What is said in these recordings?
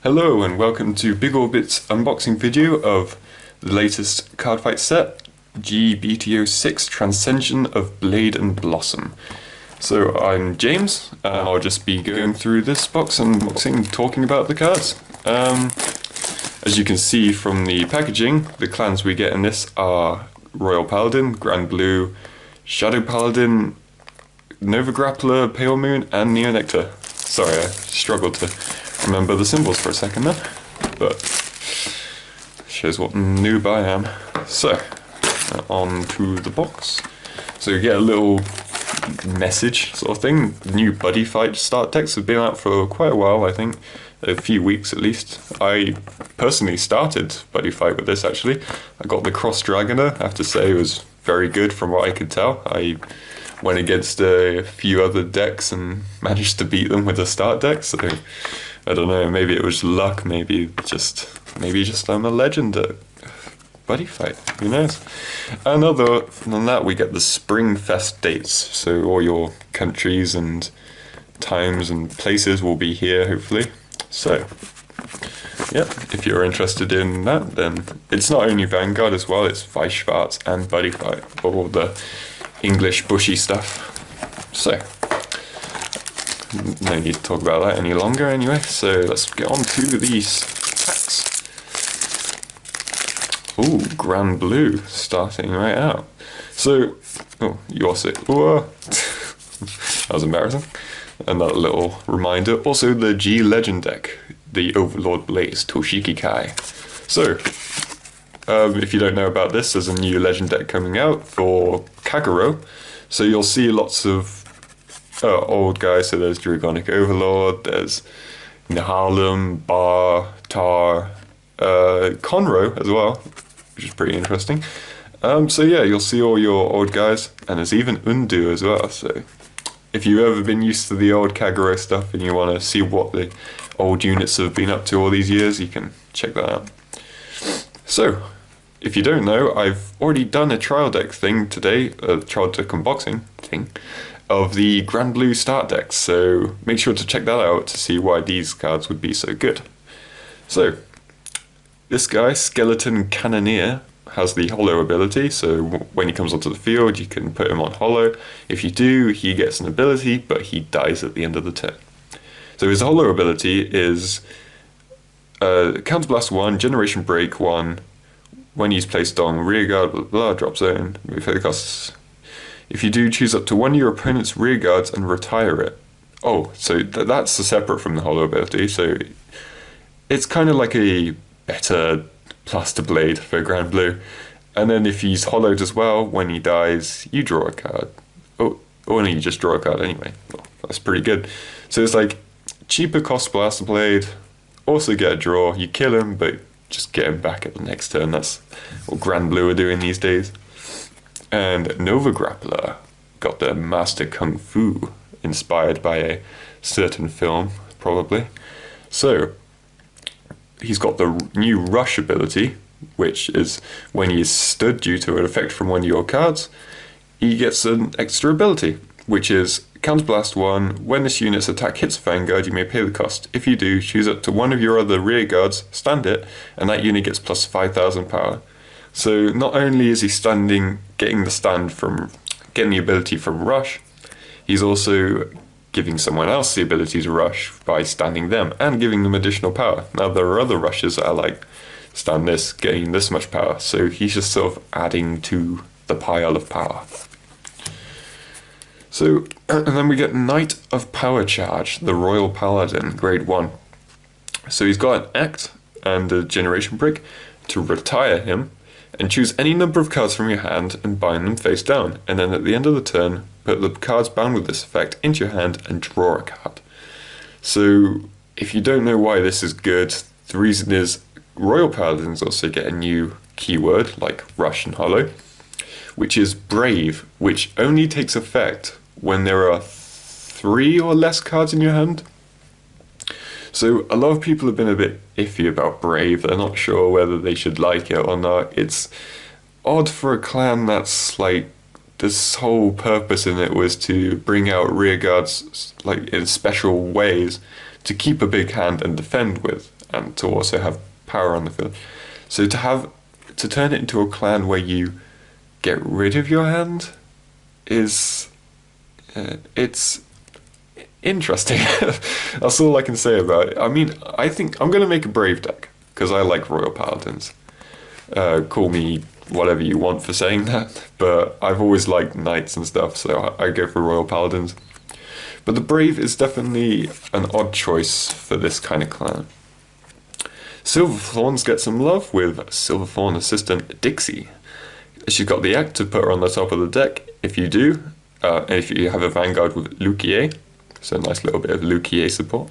Hello and welcome to Big Orbit's unboxing video of the latest Cardfight set, G-BT06 Transcension of Blade and Blossom. So I'm James, and I'll just be going through this box unboxing, talking about the cards. As you can see from the packaging, the clans we get in this are Royal Paladin, Grand Blue, Shadow Paladin, Nova Grappler, Pale Moon, and Neo Nectar. Sorry, I struggled to remember the symbols for a second there, but shows what noob I am. So, on to the box. So you get a little message sort of thing. New Buddy Fight start decks have been out for quite a while, I think. A few weeks at least. I personally started Buddy Fight with this actually. I got the Cross Dragoner. I have to say it was very good from what I could tell. I went against a few other decks and managed to beat them with a start deck, so I don't know, maybe it was luck, maybe just I'm a legend at Buddy Fight, who knows. And other than that, we get the Spring Fest dates, so all your countries and times and places will be here, hopefully. So, yeah, if you're interested in that, then it's not only Vanguard as well, it's Weishwarz and Buddy Fight, all the English bushy stuff. So, no need to talk about that any longer anyway, so let's get on to these packs. Ooh, Grand Blue starting right out. So, oh, you also, that was embarrassing. Another little reminder, also the G Legend deck, the Overlord Blaze, Toshiki Kai. So, if you don't know about this, there's a new Legend deck coming out for Kagero, so you'll see lots of old guys, so there's Dragonic Overlord, there's Nahalem, Bar, Tar, Conroe as well, which is pretty interesting. So yeah, you'll see all your old guys, and there's even Undu as well, so if you've ever been used to the old Kagero stuff and you want to see what the old units have been up to all these years, you can check that out. So, if you don't know, I've already done a trial deck thing today, a trial deck unboxing thing, of the Grand Blue start decks, so make sure to check that out to see why these cards would be so good. So, this guy, Skeleton Cannoneer, has the Hollow ability, so when he comes onto the field you can put him on Hollow. If you do, he gets an ability, but he dies at the end of the turn. So his Hollow ability is Counterblast 1, Generation Break 1, when he's placed on rearguard, blah, blah, drop zone, move the costs. If you do, choose up to one of your opponent's rearguards and retire it. Oh, so that's separate from the Hollow ability, so it's kind of like a better Plaster Blade for Grand Blue. And then if he's hollowed as well, when he dies, you draw a card. Oh, or no, you just draw a card anyway. Well, that's pretty good. So it's like cheaper cost Blaster Blade, also get a draw, you kill him, but just get him back at the next turn. That's what Grand Blue are doing these days. And Nova Grappler got the Master Kung Fu, inspired by a certain film, probably. So, he's got the new Rush ability, which is when he is stood due to an effect from one of your cards, he gets an extra ability, which is Counterblast 1, when this unit's attack hits Vanguard, you may pay the cost. If you do, choose up to one of your other rear guards, stand it, and that unit gets plus 5,000 power. So not only is he getting the ability from Rush, he's also giving someone else the ability to rush by standing them and giving them additional power. Now there are other rushes that are like, stand this, gain this much power, so he's just sort of adding to the pile of power. So, and then we get Knight of Power Charge, the Royal Paladin, grade 1. So he's got an act and a generation brick to retire him, and choose any number of cards from your hand and bind them face down, and then at the end of the turn, put the cards bound with this effect into your hand and draw a card. So, if you don't know why this is good, the reason is Royal Paladins also get a new keyword, like Rush and Hollow, which is Brave, which only takes effect when there are 3 or less cards in your hand. So a lot of people have been a bit iffy about Brave, they're not sure whether they should like it or not. It's odd for a clan that's like, this whole purpose in it was to bring out rearguards like in special ways to keep a big hand and defend with. and to also have power on the field. So to turn it into a clan where you get rid of your hand is it's interesting. That's all I can say about it. I mean, I think I'm going to make a Brave deck because I like Royal Paladins. Call me whatever you want for saying that, but I've always liked Knights and stuff, so I go for Royal Paladins. But the Brave is definitely an odd choice for this kind of clan. Silverthorns get some love with Silverthorn assistant Dixie. She's got the act to put her on the top of the deck if you do, and if you have a Vanguard with Lukier, so a nice little bit of Lukier support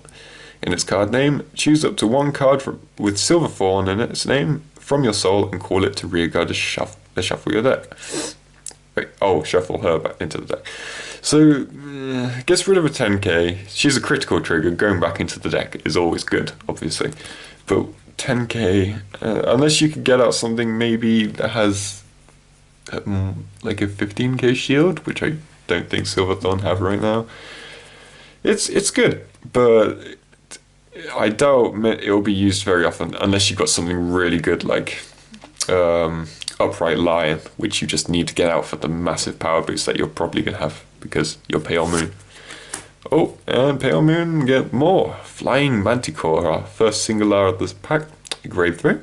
in its card name. Choose up to one card with Silverthorn in its name from your soul and call it to rearguard to shuffle your deck. Wait, oh, shuffle her back into the deck. So, gets rid of a 10k. She's a critical trigger. Going back into the deck is always good, obviously. But 10k, unless you could get out something maybe that has like a 15k shield, which I don't think Silverthorn have right now. It's good, but I doubt it'll be used very often unless you've got something really good like Upright Lion, which you just need to get out for the massive power boost that you're probably going to have because you're Pale Moon. Oh, and Pale Moon get more. Flying Manticore, our first singular of this pack, grade 3,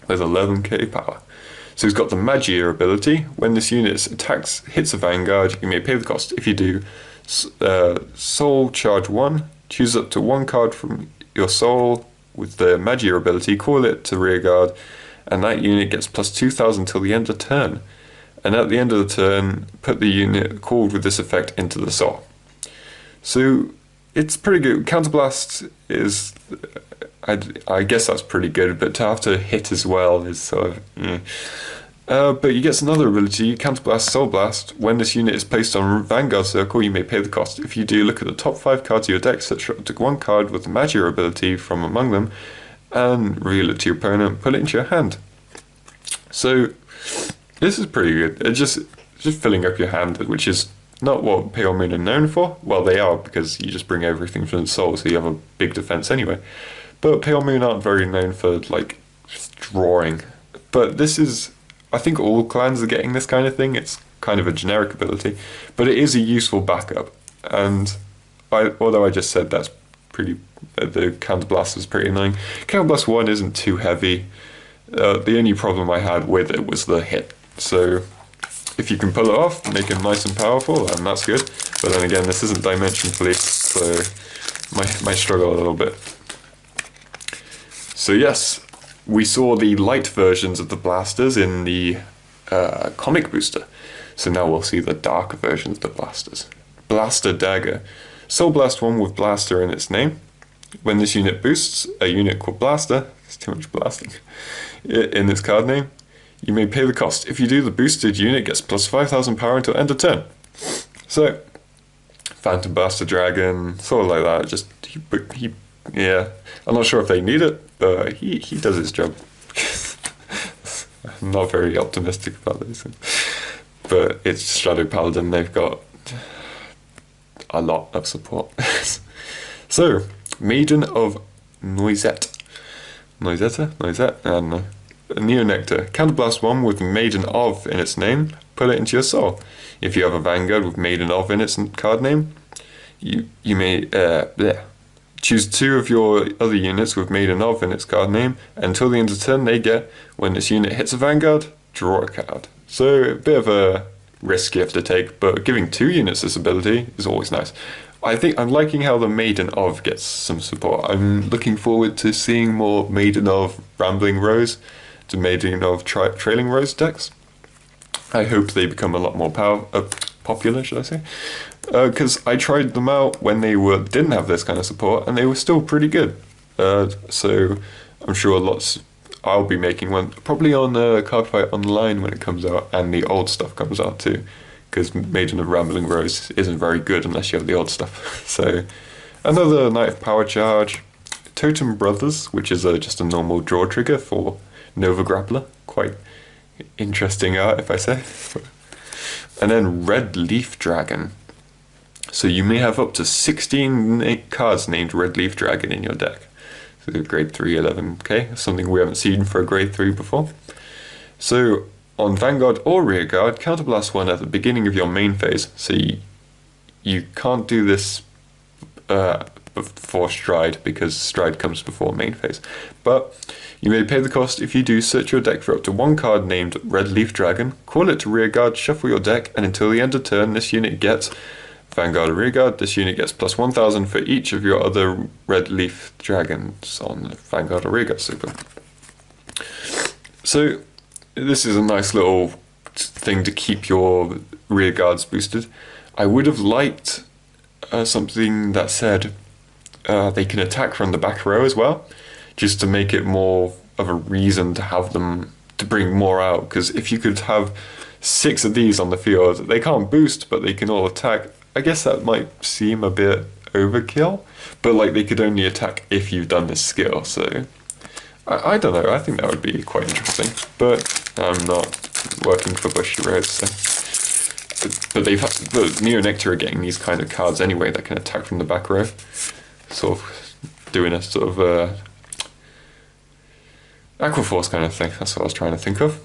with 11k power. So he's got the Magia ability. When this unit attacks, hits a Vanguard, you may pay the cost. If you do, Soul Charge 1, choose up to one card from your Soul with the Magia ability, call it to rearguard, and that unit gets plus 2000 till the end of turn. And at the end of the turn, put the unit called with this effect into the Soul. So it's pretty good. Counterblast is, I guess that's pretty good, but to have to hit as well is sort of, yeah. But you get another ability, Counterblast Soul Blast. When this unit is placed on Vanguard Circle, you may pay the cost. If you do, look at the top 5 cards of your deck, search up to one card with the Magia ability from among them, and reveal it to your opponent, put it into your hand. So this is pretty good. It's just filling up your hand, which is not what Pale Moon are known for. Well, they are, because you just bring everything from the soul, so you have a big defense anyway. But Pale Moon aren't very known for, like, drawing. But this is, I think all clans are getting this kind of thing. It's kind of a generic ability, but it is a useful backup. And although I just said that's pretty, the Counterblast is pretty annoying. Counterblast 1 isn't too heavy. The only problem I had with it was the hit. So if you can pull it off, make it nice and powerful, and that's good. But then again, this isn't Dimension Police, so might struggle a little bit. So yes, we saw the light versions of the blasters in the comic booster. So now we'll see the darker versions of the blasters. Blaster Dagger. Soul Blast 1 with Blaster in its name. When this unit boosts, a unit called Blaster, it's too much blasting, in its card name, you may pay the cost. If you do, the boosted unit gets plus 5000 power until end of turn. So, Phantom Blaster Dragon, sort of like that, just, yeah, I'm not sure if they need it, but he does his job. I'm not very optimistic about this. But it's Shadow Paladin, they've got a lot of support. So, Maiden of Noisette. Noisette? I don't know. Neo Nectar. Counterblast 1 with Maiden of in its name, put it into your soul. If you have a Vanguard with Maiden of in its card name, you may choose 2 of your other units with Maiden of in its card name. Until the end of turn, they get, when this unit hits a Vanguard, draw a card. So a bit of a risk you have to take, but giving 2 units this ability is always nice. I think I'm liking how the Maiden of gets some support. I'm looking forward to seeing more Maiden of Rambling Rose to Maiden of Trailing Rose decks. I hope they become a lot more popular, should I say? Because I tried them out when they didn't have this kind of support, and they were still pretty good. So I'm sure I'll be making one, probably on Cardfight Online when it comes out, and the old stuff comes out too. Because Maiden of Rambling Rose isn't very good unless you have the old stuff. So, another Knight of Power Charge. Totem Brothers, which is just a normal draw trigger for Nova Grappler. Quite interesting art, if I say. And then Red Leaf Dragon. So you may have up to 16 cards named Red Leaf Dragon in your deck. So grade 3 11k, something we haven't seen for a grade 3 before. So on Vanguard or Rearguard, counterblast 1 at the beginning of your main phase. So you can't do this before Stride, because Stride comes before main phase. But you may pay the cost. If you do, search your deck for up to one card named Red Leaf Dragon, call it to Rearguard, shuffle your deck, and until the end of turn, this unit gets Vanguard or Rearguard. This unit gets plus 1000 for each of your other Red Leaf Dragons on Vanguard or Rearguard super. So this is a nice little thing to keep your Rearguards boosted. I would have liked something that said they can attack from the back row as well, just to make it more of a reason to have them, to bring more out. Because if you could have 6 of these on the field, they can't boost, but they can all attack. I guess that might seem a bit overkill, but like they could only attack if you've done this skill. So I don't know, I think that would be quite interesting, but I'm not working for Bushiroad, so. But Neo Nectar are getting these kind of cards anyway that can attack from the back row, sort of doing a sort of Aquaforce kind of thing. That's what I was trying to think of.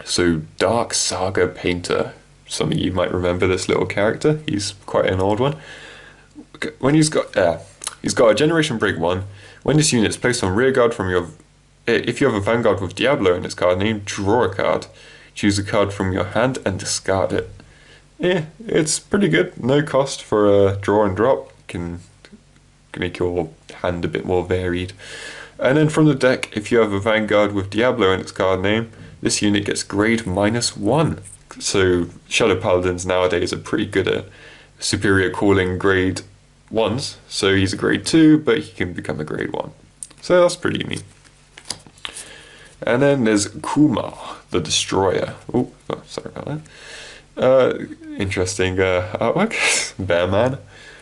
So Dark Saga Painter. Some of you might remember this little character. He's quite an old one. When he's got a Generation Break 1. When this unit is placed on Rearguard from your, if you have a Vanguard with Diablo in its card name, draw a card. Choose a card from your hand and discard it. Yeah, it's pretty good. No cost for a draw and drop. Can make your hand a bit more varied. And then from the deck, if you have a Vanguard with Diablo in its card name, this unit gets grade -1. So Shadow Paladins nowadays are pretty good at superior calling grade 1s. So he's a grade 2, but he can become a grade 1. So that's pretty neat. And then there's Kumar, the Destroyer. Oh, sorry about that. Interesting artwork. Bearman,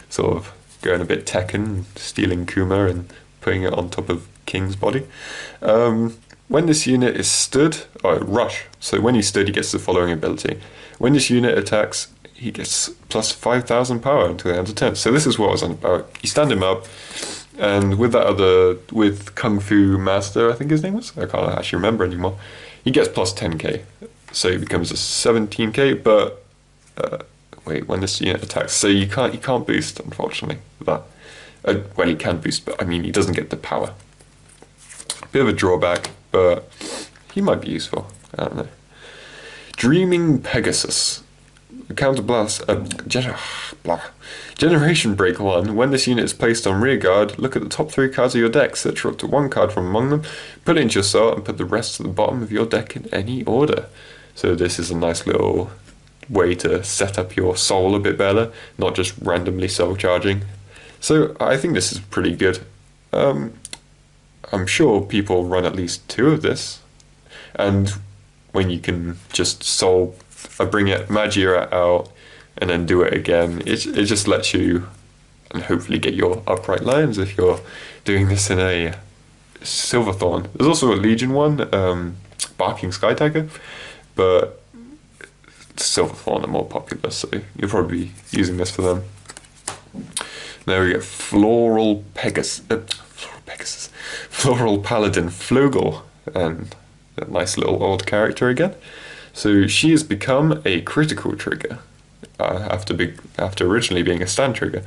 sort of going a bit Tekken, stealing Kuma and putting it on top of King's body. When this unit is stood, rush. So when he's stood, he gets the following ability. When this unit attacks, he gets plus 5000 power until the end of turn. So this is what I was on about. You stand him up, and with that with Kung Fu Master, I think his name was, I can't actually remember anymore, he gets plus 10k. So he becomes a 17k, but wait, when this unit attacks, so you can't boost, unfortunately, that. Well, he can boost, but I mean, he doesn't get the power. Bit of a drawback, but he might be useful. I don't know. Dreaming Pegasus. Counterblast. Generation Break 1. When this unit is placed on Rearguard, look at the top 3 cards of your deck, search up to 1 card from among them, put it into your soul, and put the rest to the bottom of your deck in any order. So this is a nice little way to set up your soul a bit better, not just randomly soul charging. So I think this is pretty good. I'm sure people run at least 2 of this, and when you can just soul, bring it Magia out and then do it again, it just lets you, and hopefully get your upright lines if you're doing this in a Silverthorn. There's also a Legion one, Barking Sky Tiger, but Silverthorn are more popular, so you'll probably be using this for them. There we go, Floral Paladin Flogel, and a nice little old character again. So she has become a critical trigger after originally being a stand trigger,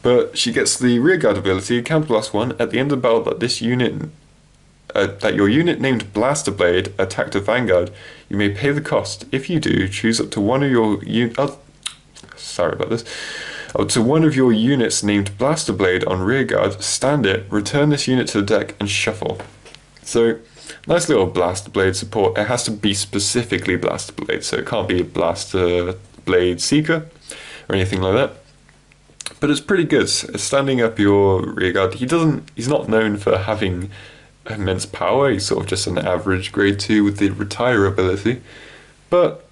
but she gets the Rearguard ability, Counterblast 1, at the end of the battle that your unit named Blaster Blade attacked a Vanguard. You may pay the cost. If you do, choose up to one of your up to one of your units named Blaster Blade on Rearguard, stand it, return this unit to the deck, and shuffle. So, nice little Blaster Blade support. It has to be specifically Blaster Blade, so it can't be Blaster Blade Seeker or anything like that. But it's pretty good. Standing up your Rearguard, he's not known for having immense power. He's sort of just an average grade 2 with the retire ability. But,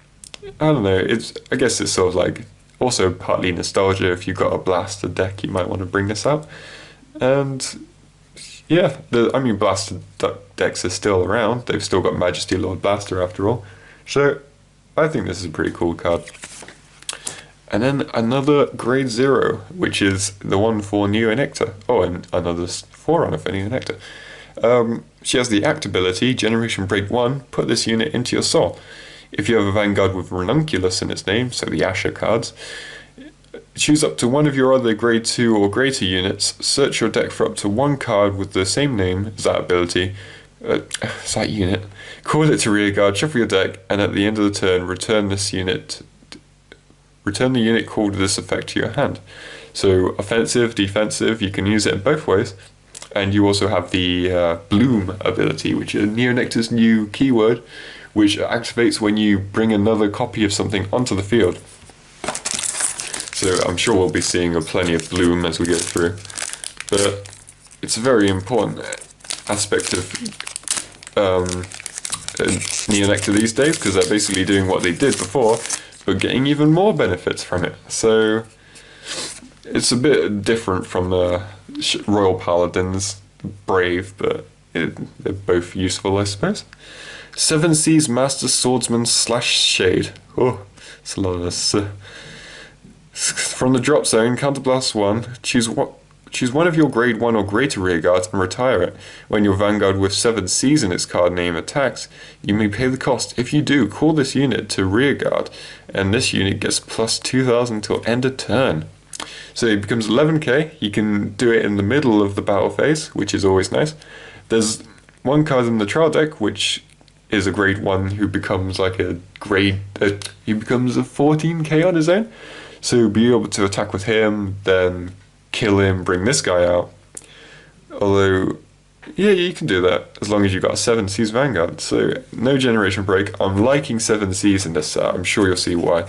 I don't know, I guess it's sort of like also partly nostalgia. If you've got a Blaster deck, you might want to bring this out. And yeah, Blaster decks are still around. They've still got Majesty Lord Blaster after all. So I think this is a pretty cool card. And then another grade 0, which is the one for Neo Nectar. Oh, and another forerunner for Neo Nectar. She has the Act ability, Generation Break 1, put this unit into your soul. If you have a Vanguard with Ranunculus in its name, so the Asher cards, choose up to one of your other grade 2 or greater units, search your deck for up to one card with the same name as that ability, that unit, call it to rearguard, shuffle your deck, and at the end of the turn, return the unit called with this effect to your hand. So offensive, defensive, you can use it in both ways. And you also have the Bloom ability, which is Neo Nectar's new keyword, which activates when you bring another copy of something onto the field. So I'm sure we'll be seeing plenty of Bloom as we go through. But it's a very important aspect of Neo Nectar these days, because they're basically doing what they did before, but getting even more benefits from it. So it's a bit different from the Royal Paladin's Brave, but they're both useful, I suppose. 7 Seas Master Swordsman / Shade. Oh, it's a lot of this. From the drop zone, counterblast 1, choose one of your grade 1 or greater rearguards and retire it. When your Vanguard with 7 Seas in its card name attacks, you may pay the cost. If you do, call this unit to rearguard, and this unit gets plus 2,000 till end of turn. So it becomes 11k. You can do it in the middle of the battle phase, which is always nice. There's one card in the trial deck, which is a grade 1 who becomes like he becomes a 14k on his own. So be able to attack with him, then kill him, bring this guy out. Although, yeah, you can do that as long as you've got a 7 Seas Vanguard. So no generation break. I'm liking 7 Seas in this set. I'm sure you'll see why.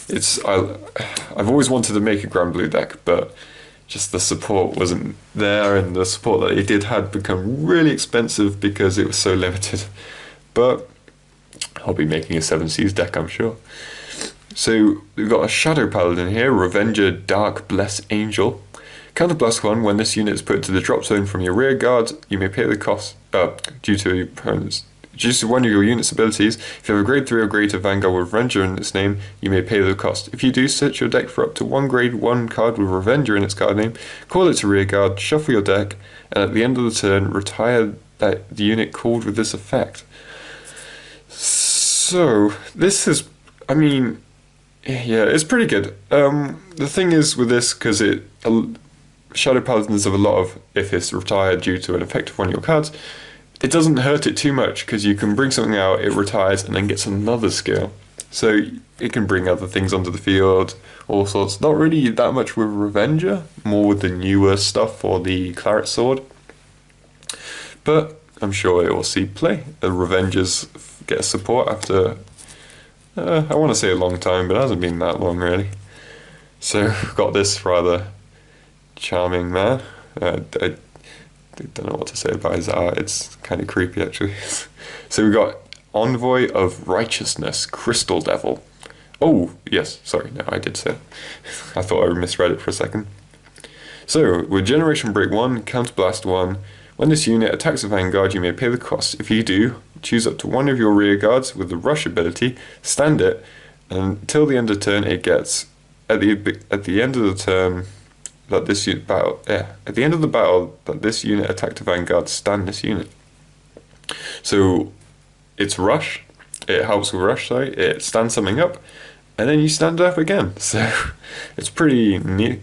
I've always wanted to make a Grand Blue deck, but just the support wasn't there, and the support that it did had become really expensive because it was so limited. But I'll be making a 7 Seas deck, I'm sure. So we've got a Shadow Paladin here, Revenger Dark Bless Angel. Counterblast 1, when this unit is put to the drop zone from your rear guard, you may pay the cost due to your opponent's. Due to one of your unit's abilities, if you have a grade 3 or greater Vanguard with Revenger in its name, you may pay the cost. If you do, search your deck for up to one grade 1 card with Revenger in its card name, call it to rearguard, shuffle your deck, and at the end of the turn, retire the unit called with this effect. So, this is, I mean, yeah, it's pretty good. The thing is with this, because Shadow Paladins have a lot of, if it's retired due to an effect of one of your cards, it doesn't hurt it too much, because you can bring something out, it retires, and then gets another skill. So it can bring other things onto the field, all sorts. Not really that much with Revenger, more with the newer stuff or the Claret Sword. But I'm sure it will see play. The Revengers get support after, I want to say a long time, but it hasn't been that long really. So we've got this rather charming man. I don't know what to say about his art, it's kind of creepy actually. So we got Envoy of Righteousness, Crystal Devil. Oh, yes, sorry, no, I did say it. I thought I misread it for a second. So, with Generation Break 1, Counterblast 1, when this unit attacks a Vanguard, you may pay the cost. If you do, choose up to one of your rear guards with the Rush ability, stand it, and until the end of turn it gets, at the end of the turn, that this unit at the end of the battle that this unit attacked a Vanguard, stand this unit. So it's rush, it helps with rush, sorry, it stands something up, and then you stand it up again. So it's pretty neat.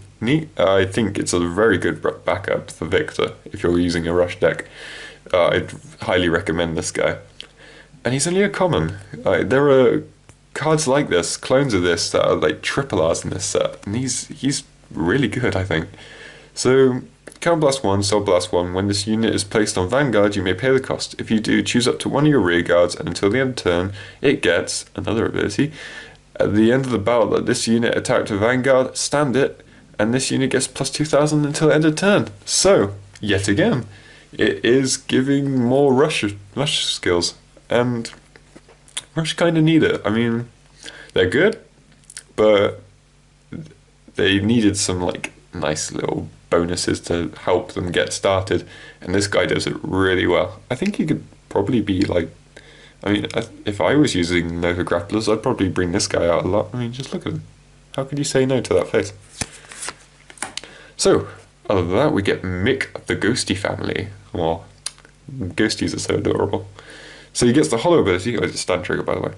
I think it's a very good backup for Victor if you're using a rush deck. I'd highly recommend this guy. And he's only a common. There are cards like this, clones of this, that are like triple R's in this set, and he's really good, I think. So, Counterblast 1, Soul Blast 1, when this unit is placed on Vanguard, you may pay the cost. If you do, choose up to one of your rear guards, and until the end of turn, it gets another ability. At the end of the battle that this unit attacked a Vanguard, stand it, and this unit gets plus 2,000 until end of turn. So, yet again, it is giving more rush skills, and Rush kind of need it. I mean, they're good, but they needed some like nice little bonuses to help them get started, and this guy does it really well. I think he could probably be like, I mean, if I was using Nova Grapplers, I'd probably bring this guy out a lot. I mean, just look at him. How could you say no to that face? So, other than that, we get Mick of the Ghosty family. Well, Ghosties are so adorable. So he gets the hollow ability, or it's a stun trigger by the way.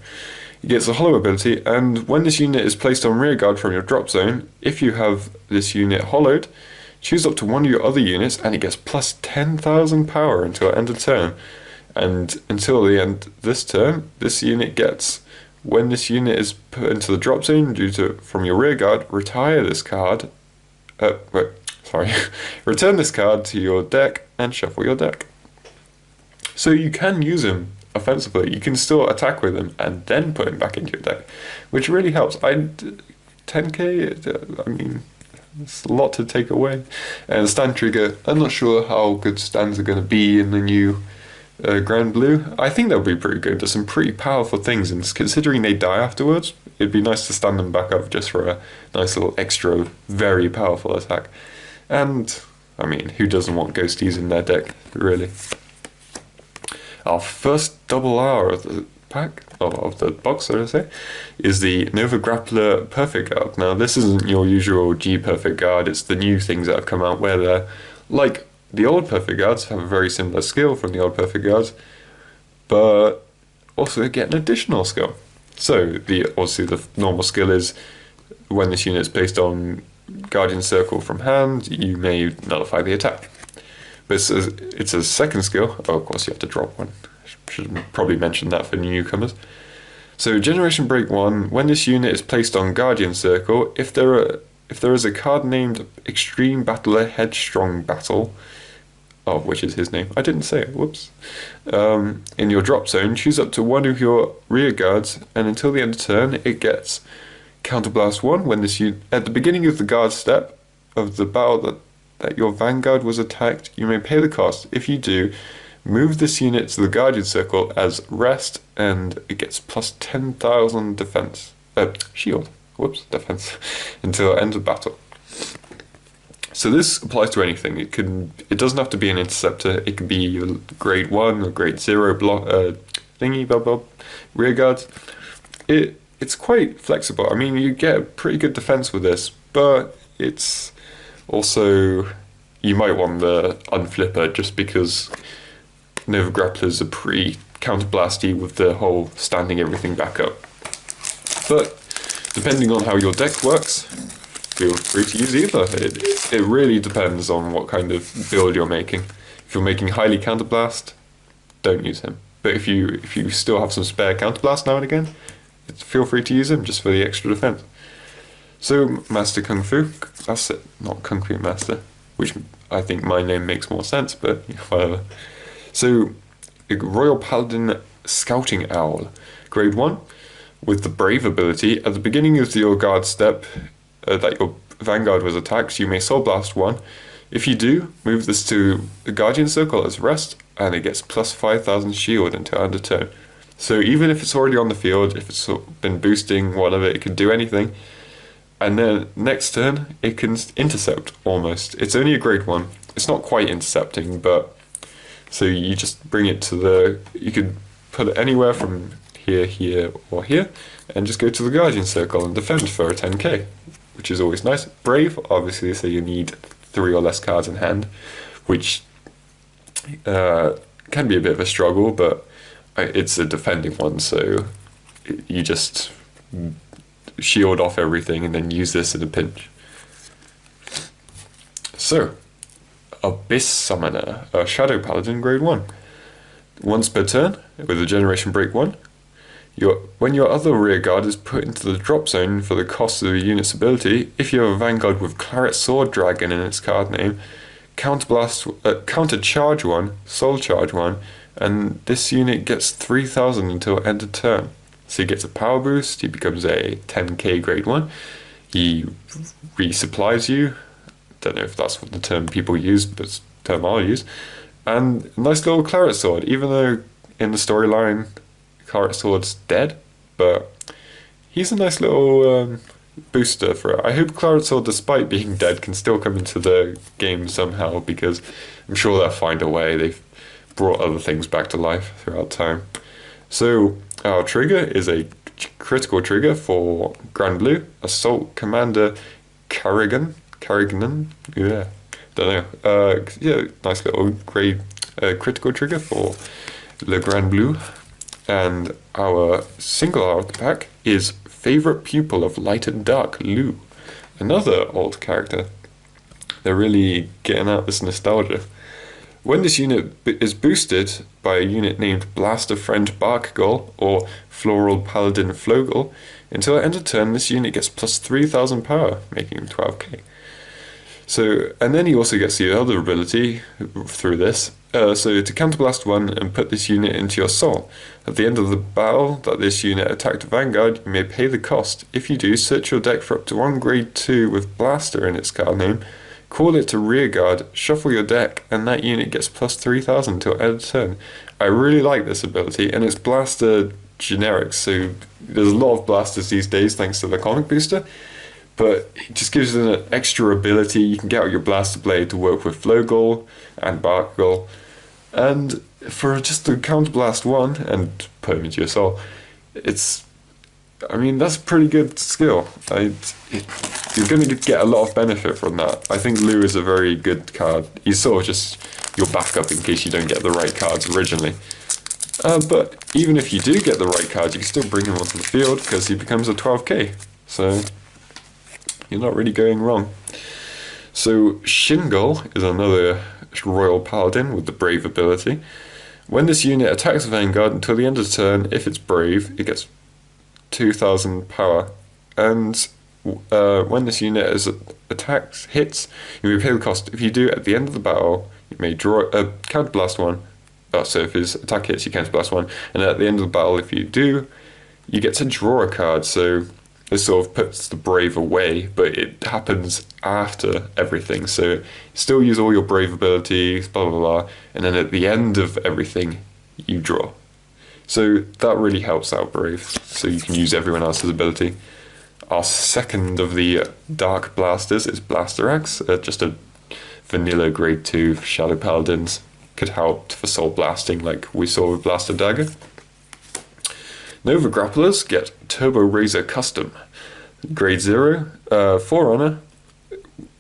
He gets the hollow ability, and when this unit is placed on rearguard from your drop zone, if you have this unit hollowed, choose up to one of your other units and it gets plus 10,000 power until end of turn. And until the end of this turn, this unit gets, when this unit is put into the drop zone from your rearguard, retire this card. Return this card to your deck and shuffle your deck. So you can use him offensively. You can still attack with him and then put him back into your deck, which really helps. 10k, I mean, it's a lot to take away. And stand trigger, I'm not sure how good stands are going to be in the new Grand Blue. I think they'll be pretty good. There's some pretty powerful things, and considering they die afterwards, it'd be nice to stand them back up just for a nice little extra, very powerful attack. And, I mean, who doesn't want ghosties in their deck, really? Our first double R of the pack, of the box, so to say, is the Nova Grappler Perfect Guard. Now, this isn't your usual G Perfect Guard, it's the new things that have come out where they're, like the old Perfect Guards, have a very similar skill from the old Perfect Guards, but also get an additional skill. So, obviously the normal skill is, when this unit is placed on Guardian Circle from hand, you may nullify the attack. But it's a second skill. Oh, of course you have to drop one. Should probably mention that for newcomers. So Generation Break 1, when this unit is placed on Guardian Circle, if there is a card named Extreme Battler Headstrong Battle, which is his name, I didn't say it, whoops, in your drop zone, choose up to one of your rear guards, and until the end of turn, it gets Counterblast 1 when this unit, at the beginning of the guard step of the battle that your Vanguard was attacked, you may pay the cost. If you do, move this unit to the Guardian Circle as rest, and it gets plus 10,000 defense, shield, defense, until end of battle. So this applies to anything. It doesn't have to be an interceptor. It can be your grade 1 or grade 0 block, rear guards. It's quite flexible. I mean, you get pretty good defense with this, but it's also, you might want the unflipper just because Nova Grapplers are pretty counterblasty with the whole standing everything back up. But depending on how your deck works, feel free to use either. It really depends on what kind of build you're making. If you're making highly counterblast, don't use him. But if you still have some spare counterblast now and again, feel free to use him just for the extra defense. So, Master Kung Fu, that's it, not Kung Fu Master, which I think my name makes more sense, but whatever. So, Royal Paladin Scouting Owl, grade 1, with the Brave ability. At the beginning of your guard step that your Vanguard was attacked, you may Soul Blast 1. If you do, move this to the Guardian Circle as rest, and it gets plus 5,000 shield until end of turn. So even if it's already on the field, if it's been boosting, whatever, it can do anything. And then next turn, it can intercept almost. It's only a grade 1. It's not quite intercepting, but so you just bring it to you could put it anywhere from here, here, or here, and just go to the Guardian Circle and defend for a 10k, which is always nice. Brave, obviously, so you need 3 or less cards in hand, which can be a bit of a struggle, but it's a defending one, so you just shield off everything and then use this in a pinch. So, Abyss Summoner, a Shadow Paladin grade 1. Once per turn, with a Generation Break 1, when your other rear guard is put into the drop zone for the cost of the unit's ability, if you have a Vanguard with Claret Sword Dragon in its card name, counter charge 1, soul charge 1, and this unit gets 3,000 until end of turn. So he gets a power boost, he becomes a 10k grade 1, he resupplies you, don't know if that's what the term people use, but it's the term I'll use, and a nice little Claret Sword, even though in the storyline Claret Sword's dead, but he's a nice little booster for it. I hope Claret Sword, despite being dead, can still come into the game somehow, because I'm sure they'll find a way. They've brought other things back to life throughout time. So our trigger is a critical trigger for Grand Blue, Assault Commander Carrigan, yeah, don't know, yeah, nice little grade critical trigger for Le Grand Blue. And our single art pack is Favorite Pupil of Light and Dark, Lou, another old character. They're really getting out this nostalgia. When this unit is boosted by a unit named Blaster Friend Barkgull or Floral Paladin Flogel, until end of turn this unit gets plus 3000 power, making him 12k. So, and then he also gets the other ability through this, so to counterblast one and put this unit into your soul. At the end of the battle that this unit attacked Vanguard, you may pay the cost. If you do, search your deck for up to one grade 2 with Blaster in its card name, call it to rearguard, shuffle your deck, and that unit gets plus 3000 till end of turn. I really like this ability, and it's Blaster generic, so there's a lot of blasters these days thanks to the comic booster, but it just gives it an extra ability. You can get out your Blaster Blade to work with Flogel and Barkgull, and for just to counterblast one and put him into your soul, I mean, that's a pretty good skill. You're going to get a lot of benefit from that. I think Lou is a very good card. He's sort of just your backup in case you don't get the right cards originally. But even if you do get the right cards, you can still bring him onto the field because he becomes a 12k. So you're not really going wrong. So Shingle is another Royal Paladin with the Brave ability. When this unit attacks Vanguard until the end of the turn, if it's Brave, it gets 2000 power, and when this unit is hits, you may pay the cost. If you do, at the end of the battle, you may draw a counterblast one. So if his attack hits, you counterblast one, and at the end of the battle, if you do, you get to draw a card. So this sort of puts the Brave away, but it happens after everything. So still use all your Brave abilities, blah blah blah, and then at the end of everything, you draw. So that really helps out Brave, so you can use everyone else's ability. Our second of the Dark Blasters is Blaster Axe, just a vanilla grade 2 Shadow Paladins. Could help for soul blasting like we saw with Blaster Dagger. Nova Grapplers get Turbo Razor Custom. Grade 0, Forerunner.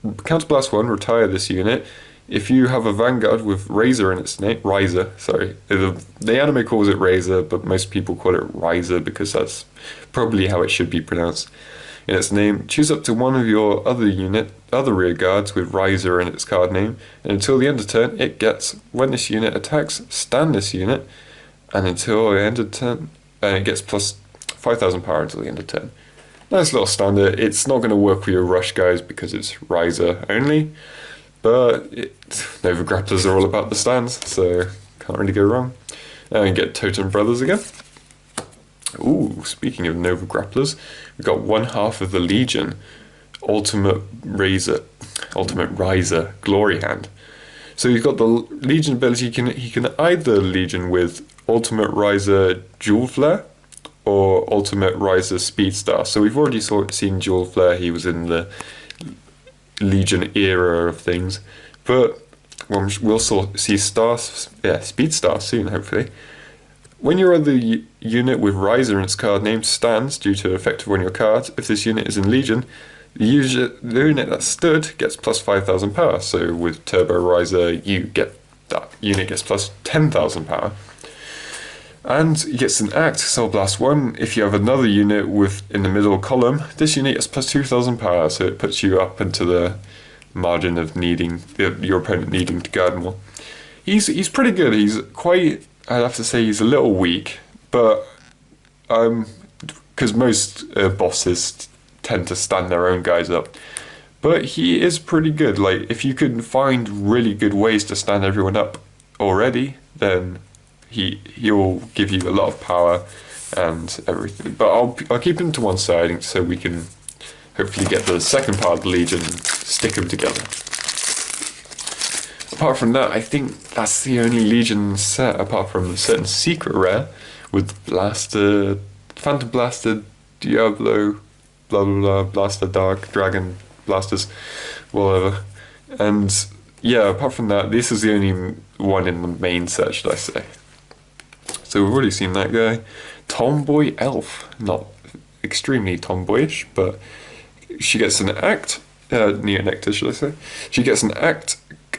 Counterblast 1, retire this unit. If you have a Vanguard with Razor in its name, Riser, sorry. The anime calls it Razor, but most people call it Riser because that's probably how it should be pronounced. In its name, choose up to one of your other rear guards with Riser in its card name, and until the end of turn, it gets, when this unit attacks, stand this unit, and until the end of turn, and it gets plus 5000 power until the end of turn. Nice little standard. It's not going to work with your Rush guys because it's Riser only, but Nova Grapplers are all about the stands, so can't really go wrong. Now we get Totem Brothers again. Ooh, speaking of Nova Grapplers, we've got one half of the Legion, Ultimate Riser, Glory Hand. So you've got the Legion ability, he can either Legion with Ultimate Riser Jewel Flare or Ultimate Riser Speedstar. So we've already seen Jewel Flare, he was in the Legion era of things, but we'll see Speedstar soon, hopefully. When your other unit with Riser in its card name stands due to the effect of one of your cards, if this unit is in Legion, the unit that stood gets plus 5000 power. So with Turbo Riser, that unit gets plus 10,000 power. And it gets an act, Soul Blast 1. If you have another unit in the middle column, this unit gets plus 2000 power, so it puts you up into the margin of your opponent needing to guard more. He's pretty good. He's quite, I'd have to say he's a little weak, but because most bosses tend to stand their own guys up. But he is pretty good. Like, if you can find really good ways to stand everyone up already, then he'll give you a lot of power and everything. But I'll keep him to one side so we can hopefully get the second part of the Legion and stick them together. Apart from that, I think that's the only Legion set, apart from a certain secret rare with Blaster, Phantom Blaster, Diablo, blah blah blah, Blaster Dark, Dragon Blasters, whatever. And yeah, apart from that, this is the only one in the main set, should I say. So we've already seen that guy. tomboy elf. Not extremely tomboyish, but she gets an act. Nectar, should I say? She gets an act.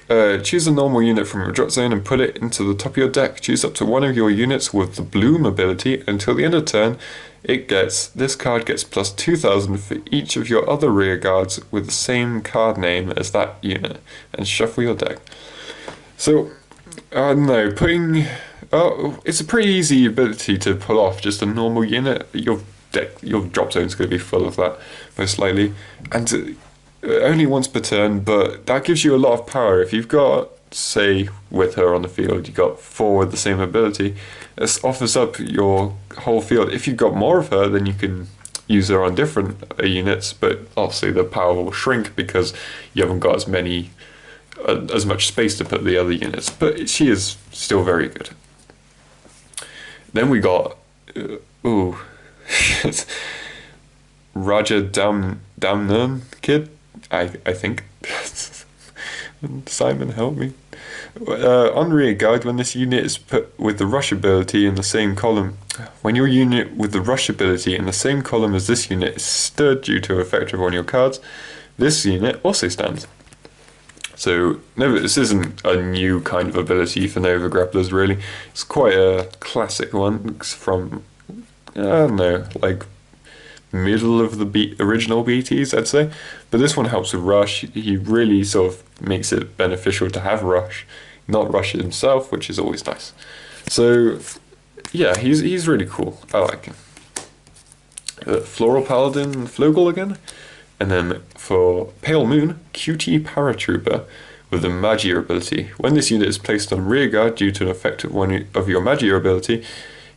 Choose a normal unit from your drop zone and put it into the top of your deck. Choose up to one of your units with the bloom ability. Until the end of turn, this card gets plus 2,000 for each of your other rear guards with the same card name as that unit, and shuffle your deck. So, I don't know, it's a pretty easy ability to pull off, just a normal unit. Your drop zone's going to be full of that, most likely. And only once per turn, but that gives you a lot of power. If you've got, say, with her on the field, you've got 4 with the same ability, this offers up your whole field. If you've got more of her, then you can use her on different units, but obviously the power will shrink because you haven't got as much space to put the other units, but she is still very good. Then we got, Raja Damnern Kid, I think. Simon, help me. On rear guard, when this unit is put with the rush ability in the same column, when your unit with the rush ability in the same column as this unit is stirred due to effect of one of your cards, this unit also stands. So this isn't a new kind of ability for Nova Grapplers, really. It's quite a classic one from, I don't know, like middle of the original BTs, I'd say. But this one helps with rush. He really sort of makes it beneficial to have rush, not rush himself, which is always nice. So yeah, he's really cool. I like him. Floral Paladin Flogel again. And then for Pale Moon, QT Paratrooper with the Magier ability. When this unit is placed on rearguard due to an effect of one of your Magier ability,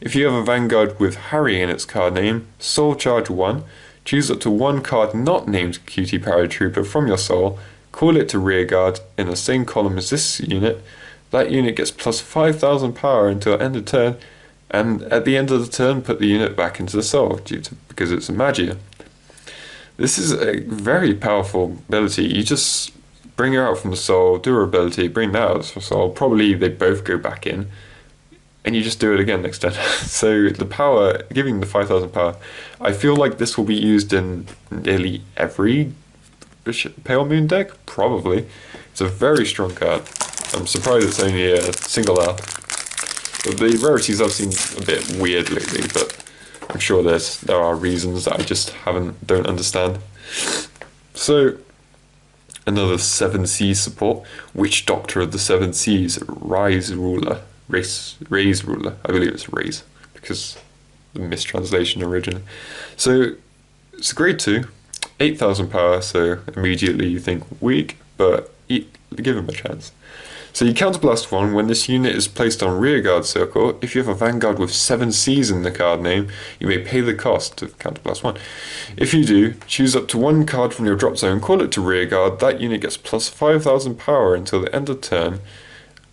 if you have a Vanguard with Harry in its card name, Soul Charge 1, choose up to one card not named QT Paratrooper from your soul, call it to rearguard in the same column as this unit. That unit gets plus 5,000 power until end of turn, and at the end of the turn put the unit back into the soul because it's a Magier. This is a very powerful ability. You just bring her out from the soul, do her ability, bring that out from the soul. Probably they both go back in, and you just do it again next turn. So the power, giving the 5,000 power, I feel like this will be used in nearly every Pale Moon deck, probably. It's a very strong card. I'm surprised it's only a single L. The rarities I've seen a bit weird lately, but I'm sure there are reasons that I just don't understand. So another 7 Seas support, Witch Doctor of the 7 Seas, Raise Ruler, I believe it's Raise, because the mistranslation originally. So it's a grade 2, 8,000 power, so immediately you think weak, but give him a chance. So you counterblast 1 when this unit is placed on rearguard circle. If you have a Vanguard with 7 Cs in the card name, you may pay the cost to counterblast 1. If you do, choose up to one card from your drop zone, call it to rearguard. That unit gets plus 5,000 power until the end of turn,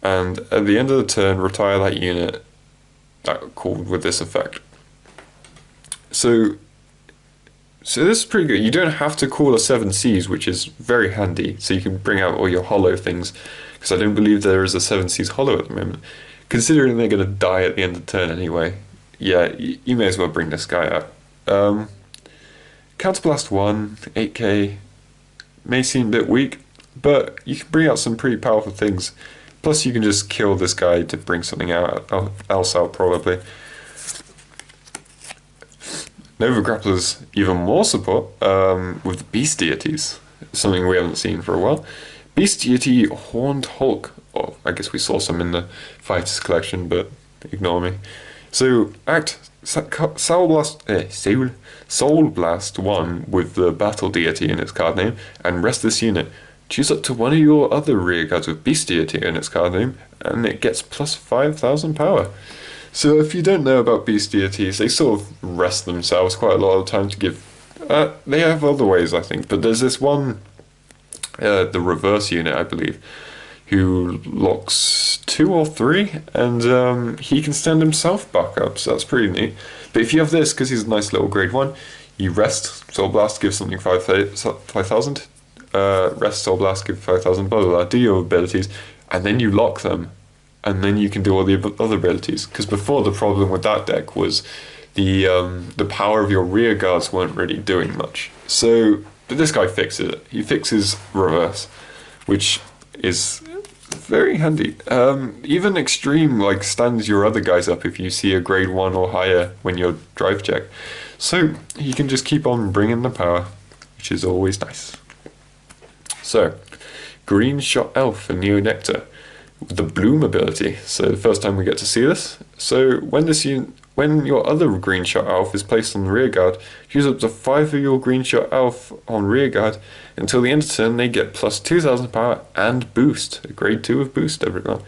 and at the end of the turn, retire that unit called with this effect. So this is pretty good. You don't have to call a 7 Cs, which is very handy, so you can bring out all your hollow things, because I don't believe there is a 7 Cs hollow at the moment. Considering they're going to die at the end of the turn anyway, yeah, you may as well bring this guy out. Counterblast 1, 8k, may seem a bit weak, but you can bring out some pretty powerful things. Plus you can just kill this guy to bring something else out probably. Nova Grappler's even more support with Beast Deities, something we haven't seen for a while. Beast Deity Horned Hulk, or I guess we saw some in the Fighters collection, but ignore me. So Soul Blast 1 with the Battle Deity in its card name, and rest this unit. Choose up to one of your other rearguards with Beast Deity in its card name, and it gets plus 5,000 power. So if you don't know about Beast Deities, they sort of rest themselves quite a lot of the time to give... they have other ways, I think, but there's this one, the reverse unit, I believe, who locks 2 or 3, and he can stand himself back up, so that's pretty neat. But if you have this, because he's a nice little grade 1, you rest, Soul Blast, give something 5,000, rest, Soul Blast, give 5,000, blah blah blah, do your abilities, and then you lock them, and then you can do all the other abilities. Because before, the problem with that deck was the power of your rear guards weren't really doing much. So but this guy fixes it. He fixes reverse, which is very handy. Even extreme like stands your other guys up if you see a grade 1 or higher when you're drive check. So he can just keep on bringing the power, which is always nice. So green shot elf for Neo Nectar with the bloom ability. So the first time we get to see this. So when your other green shot elf is placed on the rear guard, use up to 5 of your green shot elf on rear guard until the end of turn. They get plus 2000 power and boost, a grade 2 of boost, everyone.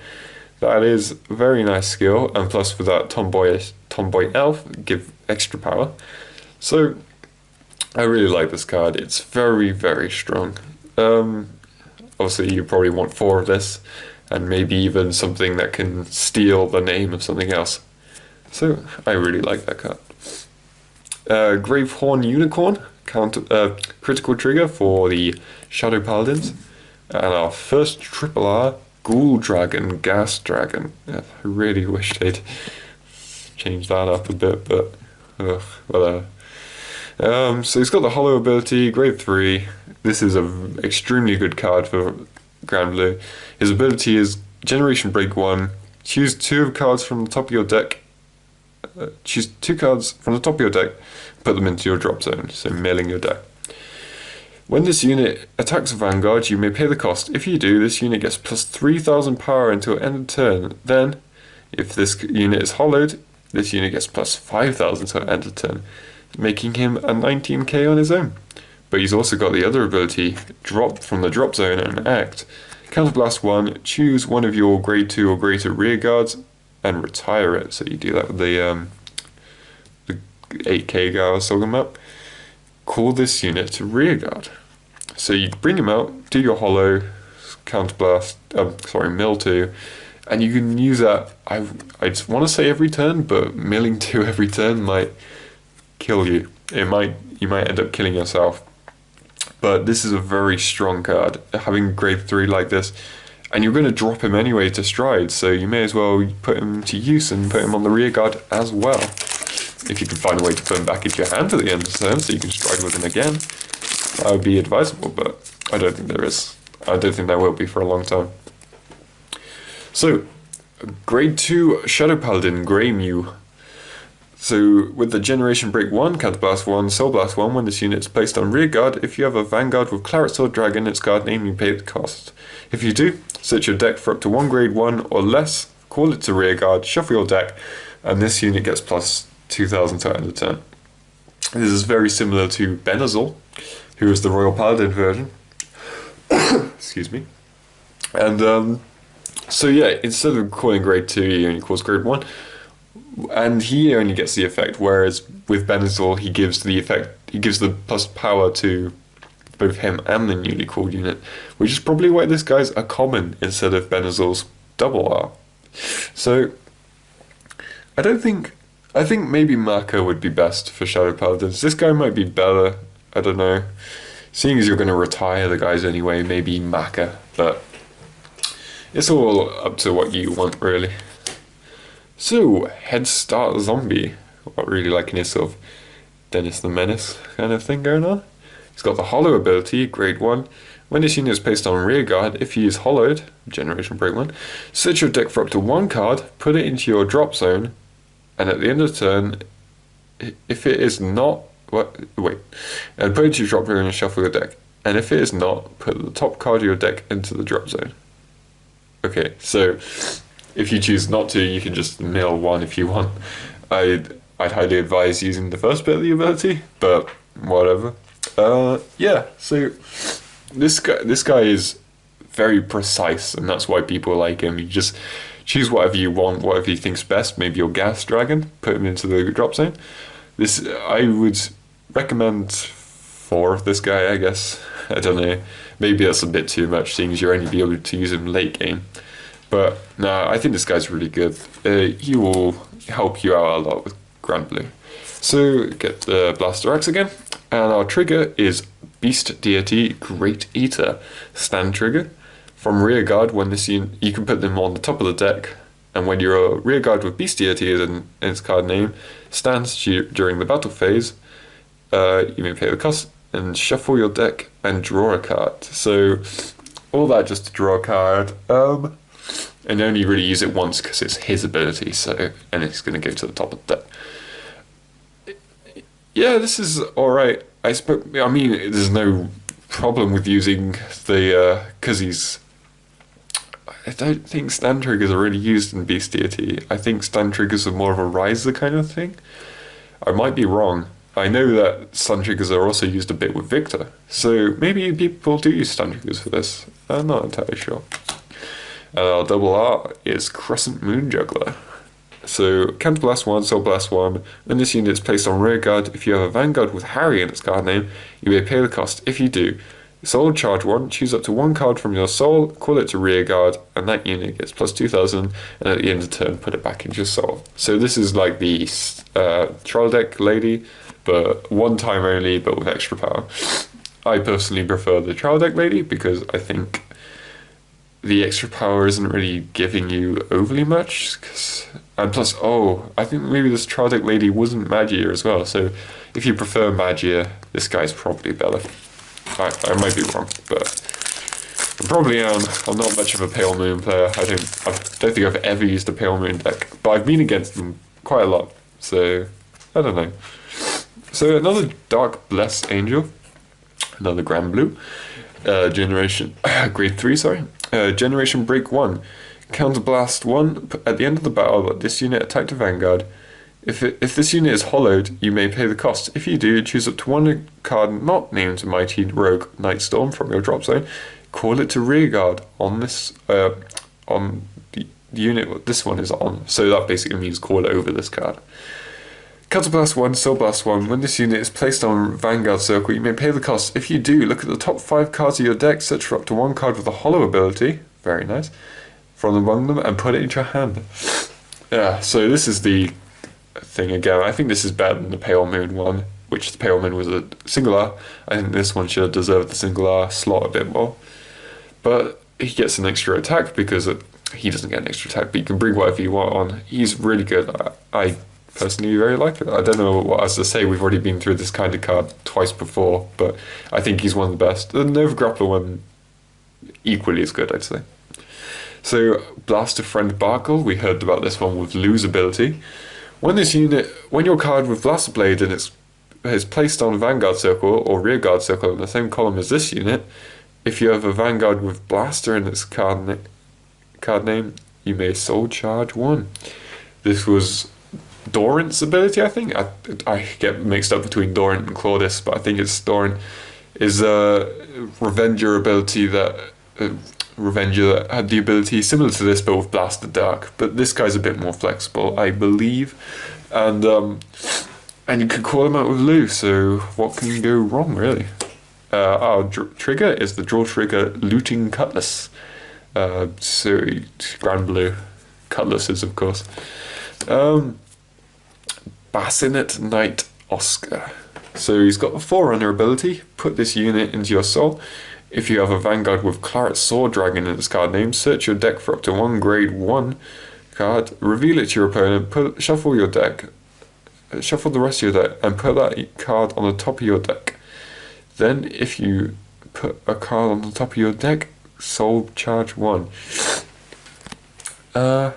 That is a very nice skill, and plus for that tomboy elf, give extra power. So I really like this card. It's very, very strong. Obviously you probably want 4 of this, and maybe even something that can steal the name of something else. So I really like that card. Gravehorn Unicorn, critical trigger for the Shadow Paladins. And our first triple R, Ghoul Dragon, Gas Dragon. I really wish they'd change that up a bit, but whatever. So he's got the Hollow ability, grade 3. This is an extremely good card for Grand Blue. His ability is Generation Break 1. Choose 2 cards from the top of your deck. Choose 2 cards from the top of your deck, put them into your drop zone, so milling your deck. When this unit attacks a Vanguard, you may pay the cost. If you do, this unit gets plus 3000 power until end of turn. Then, if this unit is hollowed, this unit gets plus 5000 until end of turn, making him a 19k on his own. But he's also got the other ability, drop from the drop zone and act. Counterblast 1, choose one of your grade 2 or greater rear guards and retire it. So you do that with the 8k guy I was talking about. Call this unit to rear guard. So you bring him out, do your hollow, counterblast, mill 2, and you can use that, I just want to say every turn, but milling 2 every turn might kill you. You might end up killing yourself. But this is a very strong card, having grade 3 like this, and you're going to drop him anyway to stride, so you may as well put him to use and put him on the rear guard as well. If you can find a way to put him back into your hand at the end of the turn so you can stride with him again, that would be advisable, but I don't think there is. I don't think there will be for a long time. So, grade 2 Shadow Paladin, Grey Mew. So, with the Generation Break 1, Counterblast 1, Soul Blast 1, when this unit is placed on rear guard, if you have a Vanguard with Claret Sword Dragon, its card name, you pay the cost. If you do, search your deck for up to 1 grade 1 or less, call it to rear guard, shuffle your deck, and this unit gets plus 2000 to end of turn. This is very similar to Benazol, who is the Royal Paladin version. Excuse me. And so yeah, instead of calling grade 2, he only calls grade 1. And he only gets the effect, whereas with Benazol he gives the plus power to both him and the newly called unit, which is probably why this guy's a common instead of Benazol's double R. So I think maybe Maka would be best for Shadow Paladins. This guy might be better, I don't know. Seeing as you're going to retire the guys anyway, maybe Maka, but it's all up to what you want, really. So, Head Start Zombie. Not really liking his sort of Dennis the Menace kind of thing going on. He's got the Hollow ability, grade 1. When this unit is placed on rear guard, if he is hollowed, Generation Break 1, search your deck for up to 1 card, put it into your drop zone, and at the end of the turn, if it is not, and put it into your drop zone and shuffle your deck. And if it is not, put the top card of your deck into the drop zone. Okay, so if you choose not to, you can just mill 1 if you want. I'd highly advise using the first bit of the ability, but whatever. Yeah, so this guy is very precise, and that's why people like him. You just choose whatever you want, whatever you think's best. Maybe your Gas Dragon, put him into the drop zone. I would recommend 4 of this guy, I guess. I don't know. Maybe that's a bit too much, seeing as you're only be able to use him late game. But no, I think this guy's really good. He will help you out a lot with Grand Blue. So get the Blaster Axe again, and our trigger is Beast Deity Great Eater. Stand trigger. From rear guard, when this unit, you can put them on the top of the deck, And when your rearguard with bestiality is in its card name stands during the battle phase, you may pay the cost and shuffle your deck and draw a card. So all that just to draw a card, and only really use it once because it's his ability. So, and it's going to go to the top of the deck. Yeah, this is all right. I mean, there's no problem with using the because he's. I don't think stand triggers are really used in bestiality. I think stand triggers are more of a riser kind of thing. I might be wrong. I know that stun triggers are also used a bit with Victor, so maybe people do use stun triggers for this. I'm not entirely sure. Our double R is Crescent Moon Juggler. So, Counterblast 1, Soul Blast 1. When this unit is placed on rearguard, if you have a Vanguard with Harry in its card name, you may pay the cost. If you do, Soul Charge 1, choose up to one card from your Soul, call it to rearguard, and that unit gets plus 2000, and at the end of the turn, put it back into your Soul. So this is like the Trial Deck Lady, but one time only, but with extra power. I personally prefer the Trial Deck Lady, because I think the extra power isn't really giving you overly much, and plus, I think maybe this Trial Deck Lady wasn't Magier as well, so if you prefer Magier, this guy's probably better. I might be wrong, but I probably am. I'm not much of a Pale Moon player. I don't think I've ever used a Pale Moon deck, but I've been against them quite a lot, so I don't know. So another Dark Bless Angel, another Grand Blue, generation grade 3, sorry. Generation Break 1. Counterblast 1. At the end of the battle, this unit attacked a Vanguard. If this unit is hollowed, you may pay the cost. If you do, choose up to one card not named Mighty Rogue Nightstorm from your drop zone. Call it to rearguard on this on the unit this one is on. So that basically means call it over this card. Counterblast 1, Soul Blast 1. When this unit is placed on Vanguard Circle, you may pay the cost. If you do, look at the top 5 cards of your deck, search for up to one card with a hollow ability, very nice, from among them, and put it into your hand. Yeah, so this is the thing again. I think this is better than the Pale Moon one, which the Pale Moon was a single R. I think this one should have deserved the single R slot a bit more. But he gets an extra attack because he doesn't get an extra attack, but you can bring whatever you want on. He's really good. I personally very like it. I don't know what else to say. We've already been through this kind of card twice before, but I think he's one of the best. The Nova Grappler one equally as good, I'd say. So Blaster Friend Barkle, we heard about this one with Lose ability. When your card with Blaster Blade and is placed on Vanguard Circle or Rearguard Circle in the same column as this unit, if you have a Vanguard with Blaster in its card name, you may Soul Charge 1. This was Dorant's ability, I think. I get mixed up between Dorant and Claudius, but I think it's Dorant. Is a Revenger ability that Revenger that had the ability similar to this but with Blaster Dark, but this guy's a bit more flexible, I believe, and you can call him out with Lou, so what can go wrong, really? Our trigger is the Draw Trigger Looting Cutlass, so Grand Blue Cutlasses, of course. Bassinet Knight Oscar. So he's got the Forerunner ability, put this unit into your soul. If you have a Vanguard with Claret Sword Dragon in its card name, search your deck for up to one grade 1 card, reveal it to your opponent, shuffle your deck, shuffle the rest of your deck, and put that card on the top of your deck. Then if you put a card on the top of your deck, Soul Charge 1. I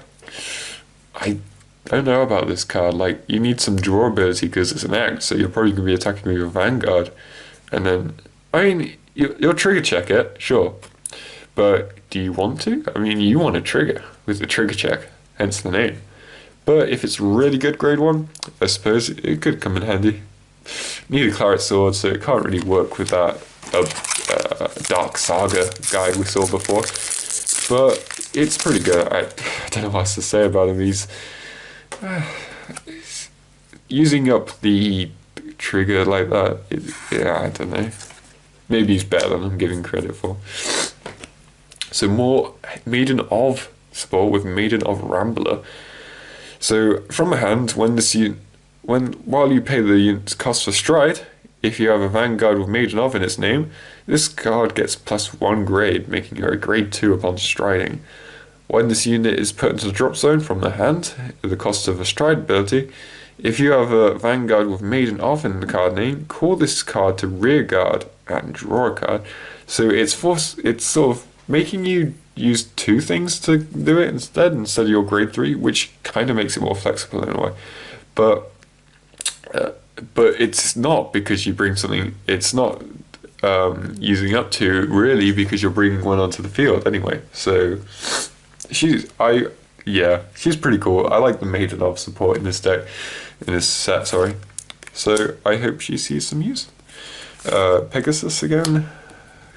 don't know about this card. Like, you need some draw ability because it's an act, so you're probably going to be attacking with your Vanguard. And then, I mean, you'll trigger check it, sure. But do you want to? I mean, you want to trigger with the trigger check, hence the name. But if it's really good grade 1, I suppose it could come in handy. Need a Claret Sword, so it can't really work with that Dark Saga guy we saw before. But it's pretty good. I don't know what else to say about him. He's using up the trigger like that. Yeah, I don't know. Maybe he's better than I'm giving credit for. So more Maiden of support with Maiden of Rambler. So from a hand, while you pay the unit's cost for stride, if you have a Vanguard with Maiden of in its name, this card gets +1 grade, making her a grade 2 upon striding. When this unit is put into the drop zone from the hand, at the cost of a stride ability, if you have a Vanguard with Maiden of in the card name, call this card to rear guard and draw a card. So it's sort of making you use two things to do it instead of your grade 3, which kind of makes it more flexible in a way. But it's not because you bring something. It's not using up to really because you're bringing one onto the field anyway. So she's pretty cool. I like the Maiden of support in this deck, in this set. Sorry. So I hope she sees some use. Pegasus again.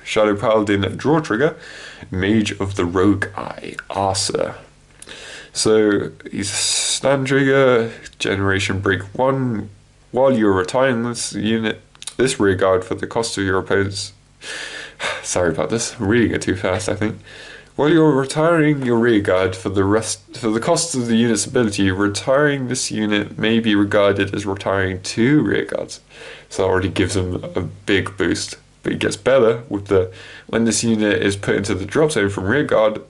Shadow Paladin draw trigger. Mage of the Rogue Eye, Arcer. So he's stand trigger, generation break 1. While you're retiring this rear guard for the cost of your opponent's. Sorry about this, I'm reading it too fast, I think. While you're retiring your rear guard for the cost of the unit's ability, retiring this unit may be regarded as retiring 2 rear guards. So that already gives them a big boost. But it gets better with when this unit is put into the drop zone from rear guard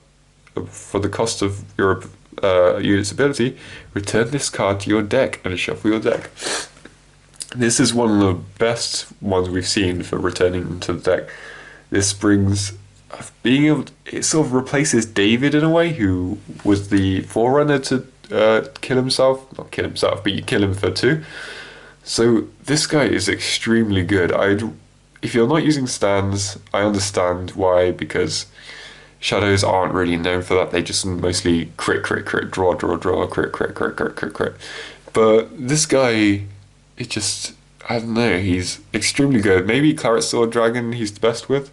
for the cost of your unit's ability, return this card to your deck and shuffle your deck. This is one of the best ones we've seen for returning them to the deck. This brings being able to, it sort of replaces David in a way, who was the forerunner to kill himself. Not kill himself, but you kill him for 2. So this guy is extremely good. If you're not using stands, I understand why, because shadows aren't really known for that. They just mostly crit, draw, crit. But this guy, I don't know, he's extremely good. Maybe Claret Sword Dragon he's the best with,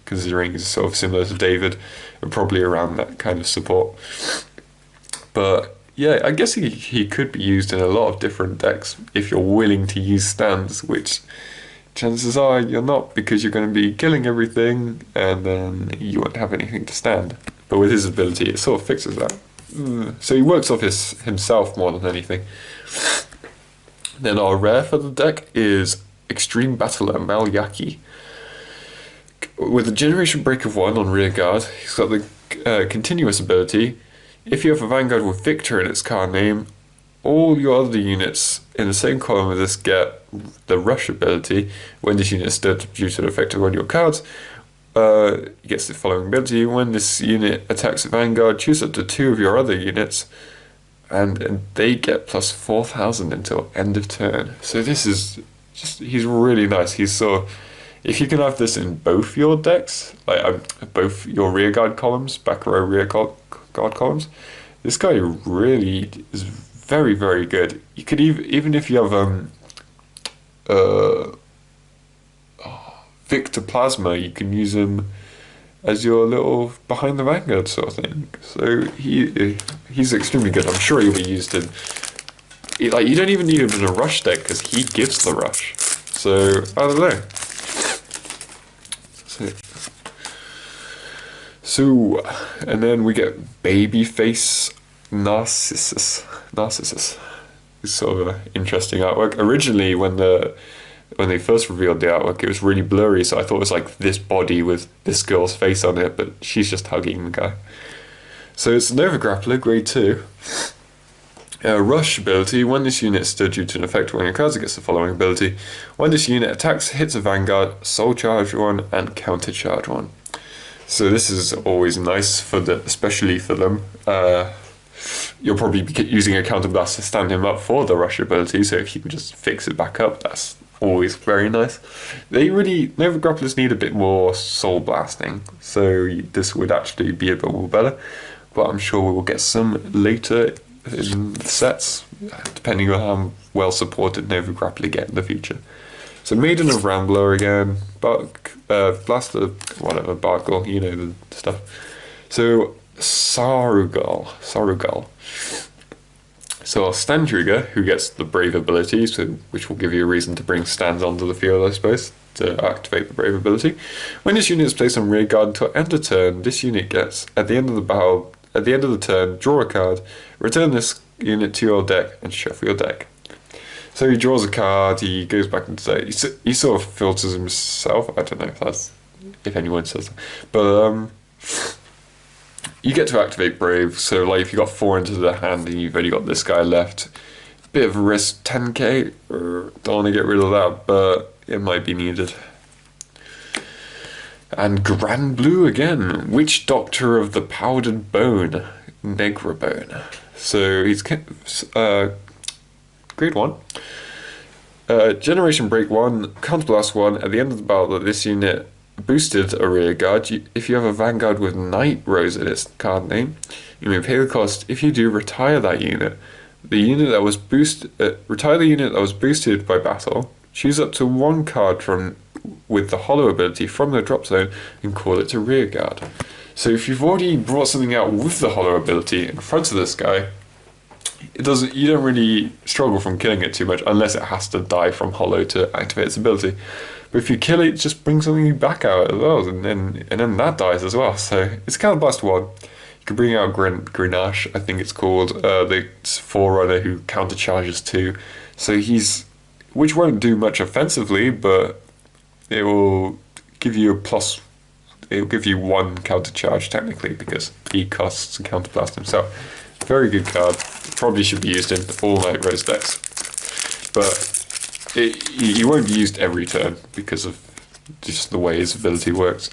considering he's sort of similar to David, and probably around that kind of support. But yeah, I guess he could be used in a lot of different decks if you're willing to use stands, which chances are you're not, because you're going to be killing everything and then you won't have anything to stand. But with his ability, it sort of fixes that. So he works off himself more than anything. Then our rare for the deck is Extreme Battler Malyaki. With a Generation Break of 1 on rear guard, he's got the continuous ability. If you have a Vanguard with Victor in its card name, all your other units in the same column of this get the rush ability. When this unit is stood due to the effect of one of your cards, it gets the following ability. When this unit attacks a Vanguard, choose up to 2 of your other units, and they get plus 4,000 until end of turn. So this is he's really nice. He's so, if you can have this in both your decks, like both your rear guard columns, back row rear guard columns, this guy really is very, very good. You could even if you have Victor Plasma, you can use him as your little behind the Vanguard sort of thing. So he's extremely good. I'm sure he'll be used in, like, you don't even need him in a rush deck because he gives the rush. So I don't know. So and then we get Babyface Narcissus. It's sort of an interesting artwork. Originally, when they first revealed the artwork, it was really blurry, so I thought it was like this body with this girl's face on it, but she's just hugging the guy. So it's Nova Grappler, grade 2. Rush ability. When this unit is stood due to an effect of one of your cards, it gets the following ability. When this unit attacks, hits a Vanguard, soul charge 1 and counter charge 1. So this is always nice especially for them. You'll probably be using a counterblast to stand him up for the rush ability, so if you can just fix it back up, that's always very nice. Nova Grapplers need a bit more soul blasting, so this would actually be a bit more better, but I'm sure we will get some later in the sets, depending on how well supported Nova Grappler get in the future. So Maiden of Rambler again, Blaster, whatever, Barkle, you know the stuff. So Sarugal. So our stand trigger, who gets the Brave ability, which will give you a reason to bring stands onto the field, I suppose, to activate the Brave ability. When this unit is placed on rear guard until end of turn, this unit gets, at the end of the turn, draw a card, return this unit to your deck, and shuffle your deck. So he draws a card, he goes back into deck, he sort of filters himself. I don't know if anyone says that. But you get to activate Brave, so like if you got 4 into the hand and you've only got this guy left, bit of a risk, 10k, don't want to get rid of that, but it might be needed. And Grand Blue again, Witch Doctor of the Powdered Bone, Negra Bone. So he's grade 1. Generation Break 1, Counterblast 1, at the end of the battle that this unit boosted a rear guard. If you have a Vanguard with Night Rose in its card name, you may pay the cost. If you do, retire that unit. The unit that was retire the unit that was boosted by battle. Choose up to 1 card with the Hollow ability from the drop zone and call it to rear guard. So if you've already brought something out with the Hollow ability in front of this guy, you don't really struggle from killing it too much unless it has to die from Hollow to activate its ability. But if you kill it, just bring something back out as well, and then that dies as well. So it's Counterblast 1. You can bring out Grenache, I think it's called, the Forerunner who countercharges 2. So which won't do much offensively, but it will give you it will give you 1 countercharge technically because he costs a Counterblast himself. Very good card. Probably should be used in all Night Rose decks, but he won't be used every turn because of just the way his ability works.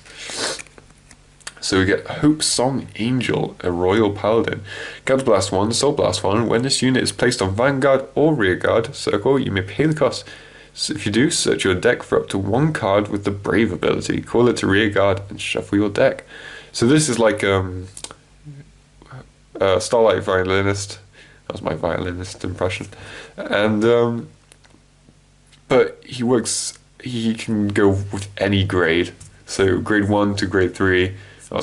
So we get Hope Song Angel, a Royal Paladin. Counterblast 1, Soul Blast 1. When this unit is placed on Vanguard or Rearguard circle, you may pay the cost. So if you do, search your deck for up to 1 card with the Brave ability. Call it to Rearguard and shuffle your deck. So this is like Starlight Violinist. That was my violinist impression. And but he can go with any grade. So grade 1 to grade 3,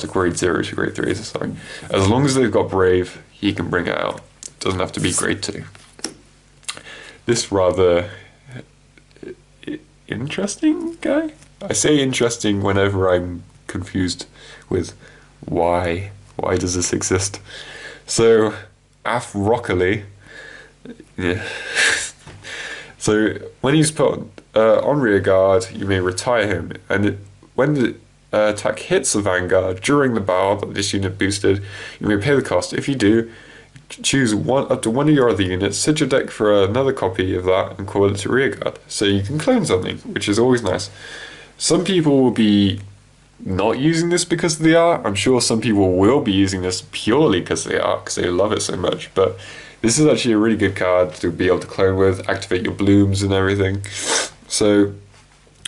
grade 0 to grade 3, sorry. As long as they've got Brave, he can bring it out. It doesn't have to be grade 2. This rather interesting guy? I say interesting whenever I'm confused with why does this exist. So, Af Rockley, yeah. So when he's put on rear guard, you may retire him, and when the attack hits the Vanguard during the battle that this unit boosted, you may pay the cost. If you do, choose up to 1 of your other units, set your deck for another copy of that, and call it to rear guard. So you can clone something, which is always nice. Some people will be not using this because of the art. I'm sure some people will be using this purely because of the art, because they love it so much. But this is actually a really good card to be able to clone with, activate your blooms and everything. So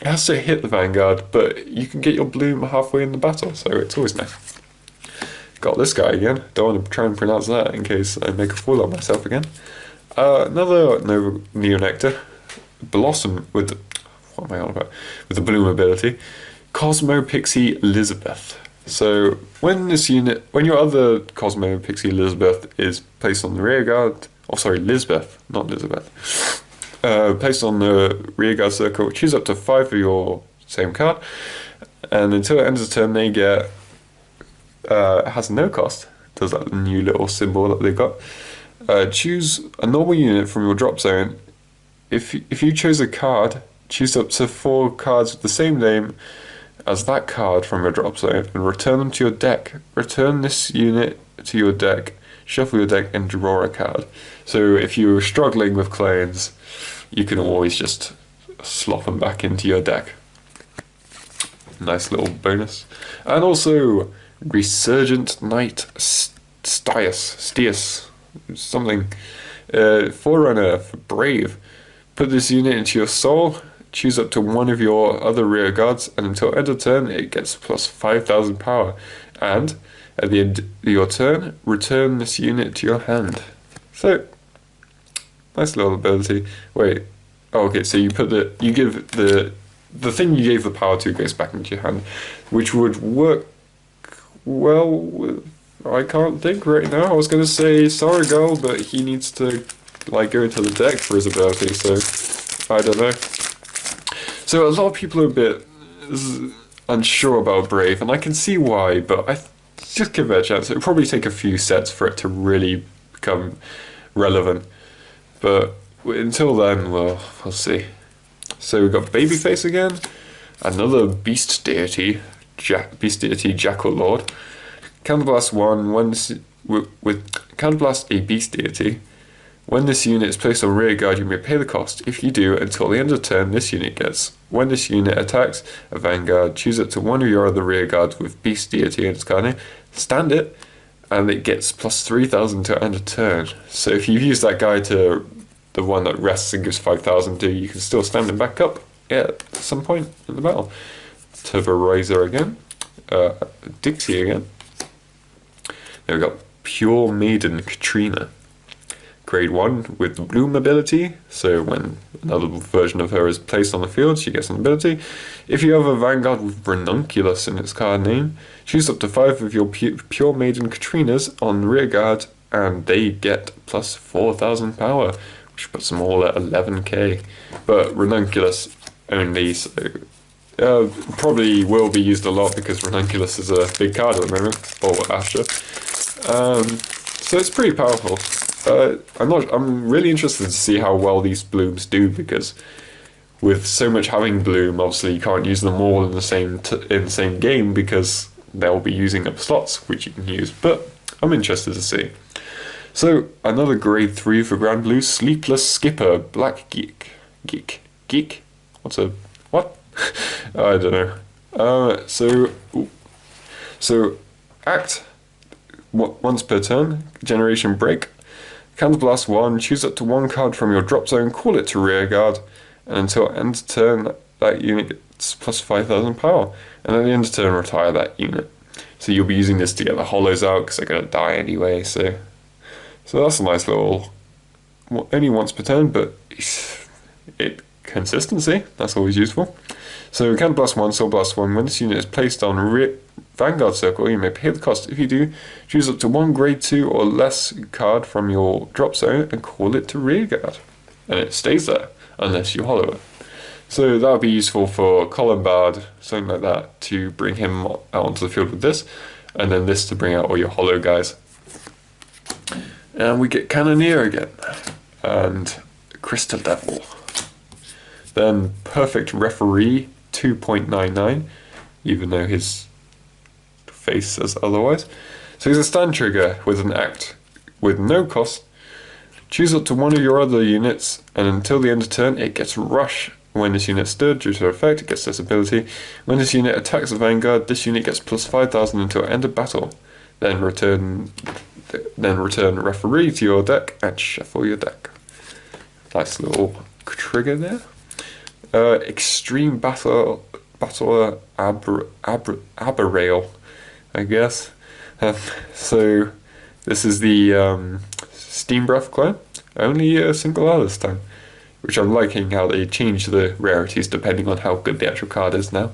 it has to hit the Vanguard, but you can get your bloom halfway in the battle, so it's always nice. Got this guy again. Don't want to try and pronounce that in case I make a fool of myself again. Another Neo Nectar. Blossom with, what am I on about? With the bloom ability. Cosmo Pixie Elizabeth. So when your other Cosmo Pixie Elizabeth is placed on the rear guard, Lisbeth, not Elizabeth, placed on the rear guard circle, choose up to 5 of your same card, and until it ends the turn, they get has no cost. Does that new little symbol that they've got. Choose a normal unit from your drop zone. If you chose a card, choose up to 4 cards with the same name as that card from your drop zone and return them to your deck. Return this unit to your deck, shuffle your deck, and draw a card. So if you're struggling with clones, you can always just slop them back into your deck. Nice little bonus. And also Resurgent Knight Stius, something. Forerunner for Brave. Put this unit into your soul. Choose up to 1 of your other rear guards, and until end of turn, it gets plus 5,000 power. And at the end of your turn, return this unit to your hand. So, nice little ability. Wait, oh, okay. So you give the thing you gave the power to goes back into your hand, which would work well with. I can't think right now. I was gonna say Saragal, but he needs to go into the deck for his ability. So I don't know. So a lot of people are a bit unsure about Brave, and I can see why, but just give it a chance. It'll probably take a few sets for it to really become relevant. But until then, well, we'll see. So we've got Babyface again, another Beast Deity Jackal Lord. Counterblast 1, when this, with Counterblast a beast deity, when this unit is placed on rearguard, you may pay the cost. If you do, until the end of turn, this unit gets. When this unit attacks a Vanguard, choose it to one of your other rearguards with beast deity in its card name, stand it, and it gets plus 3,000 to end of turn. So if you use that guy to the one that rests and gives 5,000 to, you can still stand him back up at some point in the battle. Turborizer again. Dixie again. Then we got Pure Maiden Katrina. Grade 1 with the Bloom ability, so when another version of her is placed on the field, she gets an ability. If you have a Vanguard with Ranunculus in its card name, choose up to 5 of your Pure Maiden Katrinas on rearguard, and they get plus 4,000 power, which puts them all at 11k. But Ranunculus only, so probably will be used a lot because Ranunculus is a big card at the moment, or Asher. So it's pretty powerful. I'm really interested to see how well these blooms do, because with so much having bloom, obviously you can't use them all in the same game because they'll be using up slots which you can use. But I'm interested to see. So another grade 3 for Grand Blue, Sleepless Skipper, Black Geek. What? I don't know. So act once per turn, generation break. Counterblast 1, choose up to 1 card from your drop zone, call it to rearguard, and until end of turn, that unit gets plus 5,000 power. And at the end of turn, retire that unit. So you'll be using this to get the hollows out, because they're going to die anyway, so that's a nice little, only once per turn, but consistency, that's always useful. So Counterblast 1, Soul Blast 1, when this unit is placed on Vanguard circle, you may pay the cost. If you do, choose up to 1 grade 2 or less card from your drop zone and call it to rearguard. And it stays there, unless you hollow it. So that would be useful for Colombard, something like that, to bring him out onto the field with this, and then this to bring out all your hollow guys. And we get Cannoneer again, and Crystal Devil. Then Perfect Referee 2.99, even though his face says otherwise. So he's a stand trigger with an act with no cost. Choose up to 1 of your other units, and until the end of turn, it gets Rush. When this unit stood, due to effect, it gets this ability. When this unit attacks a Vanguard, this unit gets plus 5,000 until end of battle. Then return Referee to your deck and shuffle your deck. Nice little trigger there. Extreme Battler Aberrail, I guess. So this is the Steam Breath clone, only a single R this time, which I'm liking how they change the rarities depending on how good the actual card is now.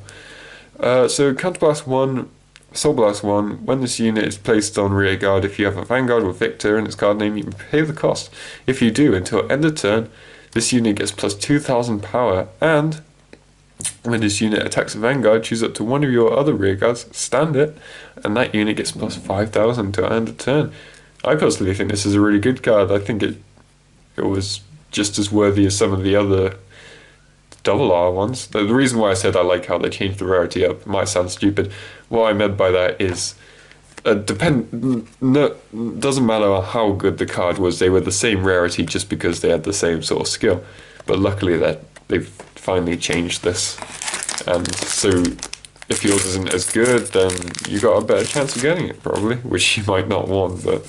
So Counterblast 1, Soul Blast 1, when this unit is placed on rearguard, if you have a Vanguard with Victor in its card name, you can pay the cost. If you do, until end of turn, this unit gets plus 2,000 power, and when this unit attacks a Vanguard, choose up to 1 of your other rearguards, stand it, and that unit gets plus 5,000 to end of turn. I personally think this is a really good card. I think it was just as worthy as some of the other double R ones. The reason why I said I like how they changed the rarity up might sound stupid. What I meant by that is doesn't matter how good the card was, they were the same rarity just because they had the same sort of skill. But luckily that they've finally changed this, and so if yours isn't as good, then you got a better chance of getting it probably, which you might not want, but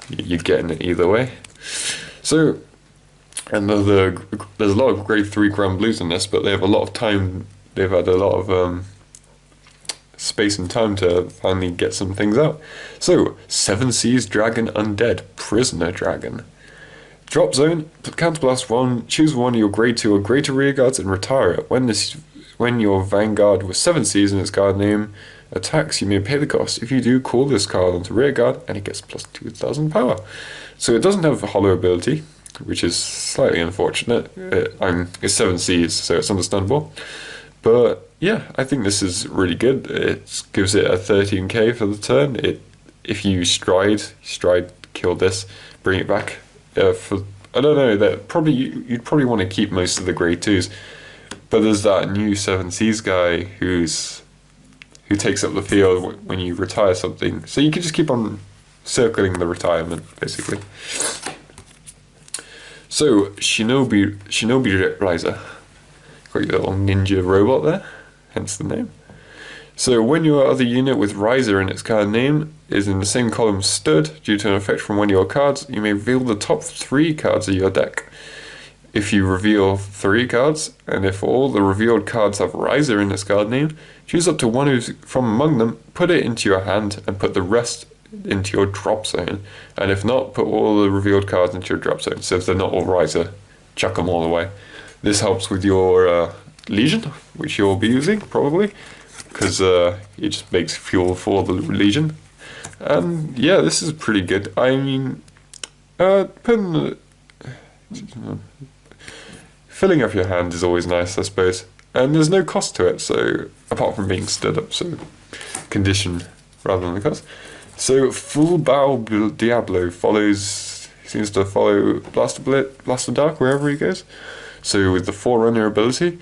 you're getting it either way. So, and there's a lot of grade 3 Grand Blues in this, but they have a lot of time, they've had a lot of space and time to finally get some things out. So, 7 Seas Dragon Undead, Prisoner Dragon. Drop zone, Counterblast 1, choose 1 of your grade 2 or greater rearguards and retire it. When your Vanguard with 7 Seas in its card name attacks, you may pay the cost. If you do, call this card onto rearguard and it gets plus 2,000 power. So it doesn't have a hollow ability, which is slightly unfortunate. It's 7 Seas, so it's understandable. But yeah, I think this is really good. It gives it a 13k for the turn. If you stride, kill this, bring it back. I don't know, that you'd probably want to keep most of the grade 2s. But there's that new 7 Seas guy who's who takes up the field when you retire something. So you can just keep on circling the retirement, basically. So, Shinobi Riser. Got your little ninja robot there, hence the name. So when your other unit with Riser in its card name is in the same column Stud, due to an effect from one of your cards, you may reveal the top 3 cards of your deck. If you reveal 3 cards, and if all the revealed cards have Riser in its card name, choose up to one from among them, put it into your hand, and put the rest into your drop zone. And if not, put all the revealed cards into your drop zone. So if they're not all Riser, chuck them all away. This helps with your Legion, which you'll be using, probably, because it just makes fuel for the Legion. And yeah, this is pretty good. I mean, filling up your hand is always nice, I suppose. And there's no cost to it, so apart from being stood up, so condition rather than the cost. So Full Bow Diablo seems to follow Blaster Dark wherever he goes. So with the Forerunner ability,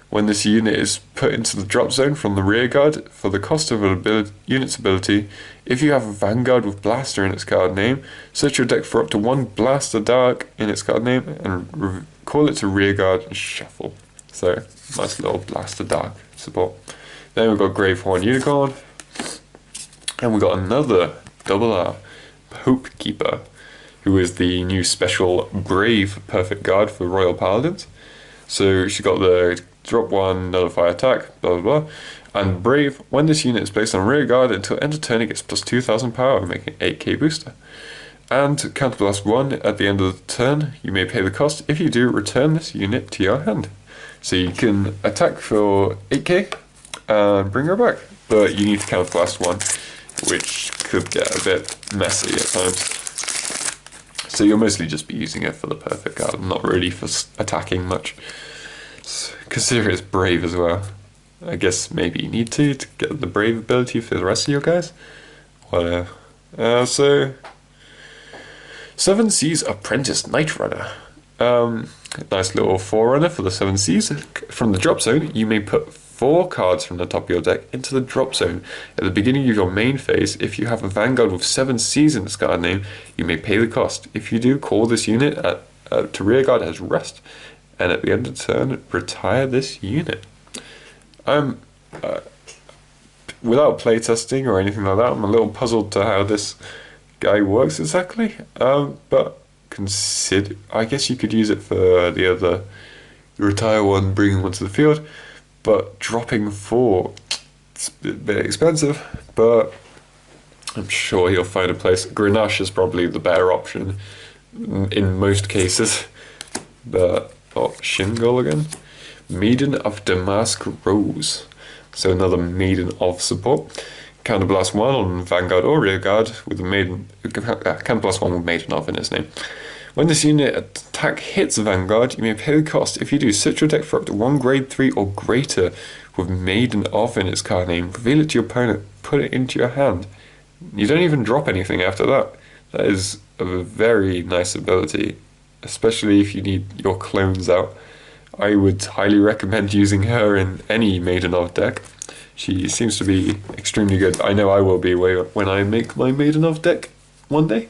when this unit is put into the drop zone from the rear guard, for the cost of an unit's ability, if you have a Vanguard with Blaster in its card name, search your deck for up to 1 Blaster Dark in its card name and call it to rear guard and shuffle. So, nice little Blaster Dark support. Then we've got Gravehorn Unicorn, and we've got another double R, Hope Keeper, who is the new special Brave Perfect Guard for Royal Paladins. So she got the drop 1, nullify attack, blah blah blah. And Brave, when this unit is placed on rear guard until end of turn, it gets plus 2000 power, making 8k booster. And counterblast 1 at the end of the turn, you may pay the cost. If you do, return this unit to your hand. So you can attack for 8k and bring her back. But you need to counterblast 1, which could get a bit messy at times. So you'll mostly just be using it for the perfect guard, not really for attacking much. Consider it's Brave as well. I guess maybe you need to get the Brave ability for the rest of your guys. Whatever. So 7 Seas Apprentice Night Runner. Nice little Forerunner for the 7 Seas. From the drop zone, you may put 4 cards from the top of your deck into the drop zone. At the beginning of your main phase, if you have a Vanguard with 7 Seas in its card name, you may pay the cost. If you do, call this unit to rear guard as rest, and at the end of the turn, retire this unit. Without playtesting or anything like that, I'm a little puzzled to how this guy works exactly, but I guess you could use it for the other retire one, bringing one to the field, but dropping 4, it's a bit expensive, but I'm sure he'll find a place. Grenache is probably the better option in most cases, but Shingle again. Maiden of Damask Rose. So another Maiden of support. Counterblast 1 on Vanguard or rear guard with a Maiden. Counterblast 1 with Maiden of in its name. When this unit attack hits Vanguard, you may pay the cost. If you do, search your deck for up to 1 grade 3 or greater with Maiden of in its card name. Reveal it to your opponent. Put it into your hand. You don't even drop anything after that. That is a very nice ability, especially if you need your clones out. I would highly recommend using her in any Maiden of deck. She seems to be extremely good. I know I will be when I make my Maiden of deck one day.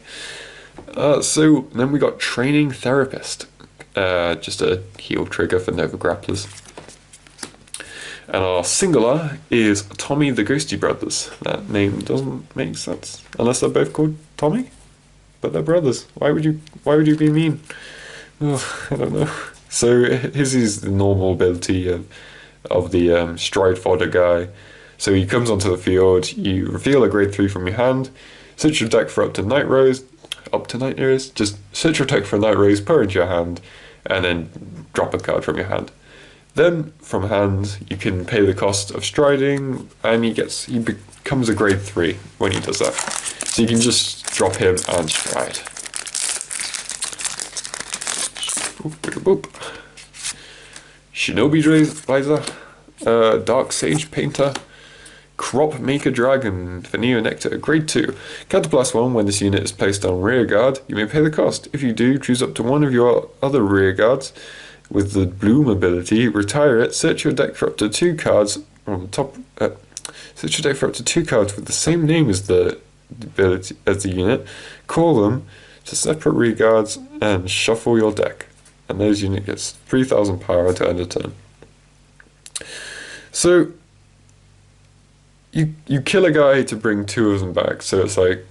So then we got Training Therapist. Just a heal trigger for Nova Grapplers. And our singular is Tommy the Ghosty Brothers. That name doesn't make sense unless they're both called Tommy, but they're brothers. Why would you be mean? Oh, I don't know. So his is the normal ability of the Stride Fodder guy. So he comes onto the field, you reveal a grade 3 from your hand, search your deck for up to Night Rose, just search your deck for Night Rose, put it into your hand, and then drop a card from your hand. Then from hand you can pay the cost of striding, and he becomes a grade 3 when he does that. So you can just drop him and stride. Boop. Shinobi Riser, Dark Sage Painter, Crop Maker Dragon, Vanilla Nectar, grade 2. Counterblast 1 when this unit is placed on rear guard, you may pay the cost. If you do, choose up to one of your other rear guards with the Bloom ability, retire it, search your deck for up to 2 cards from top. Search your deck for up to 2 cards with the same name as the ability as the unit. Call them to separate rearguards and shuffle your deck. And those unit gets 3,000 power to end a turn. So you kill a guy to bring 2 of them back. So it's like,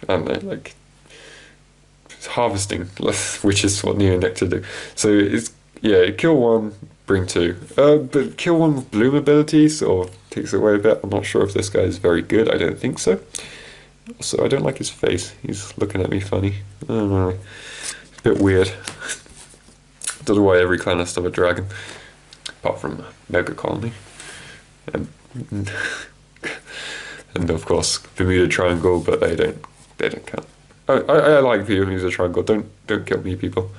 I don't know, like harvesting, which is what Nectar do. So it's, yeah, kill 1, bring 2. But kill 1 with bloom ability sort of takes it away a bit. I'm not sure if this guy is very good. I don't think so. Also, I don't like his face. He's looking at me funny. I don't know. It's a bit weird. Don't know why every clan has to have a dragon, apart from Mega Colony. And of course Bermuda Triangle, but they don't count. I like Bermuda Triangle. Don't kill me, people.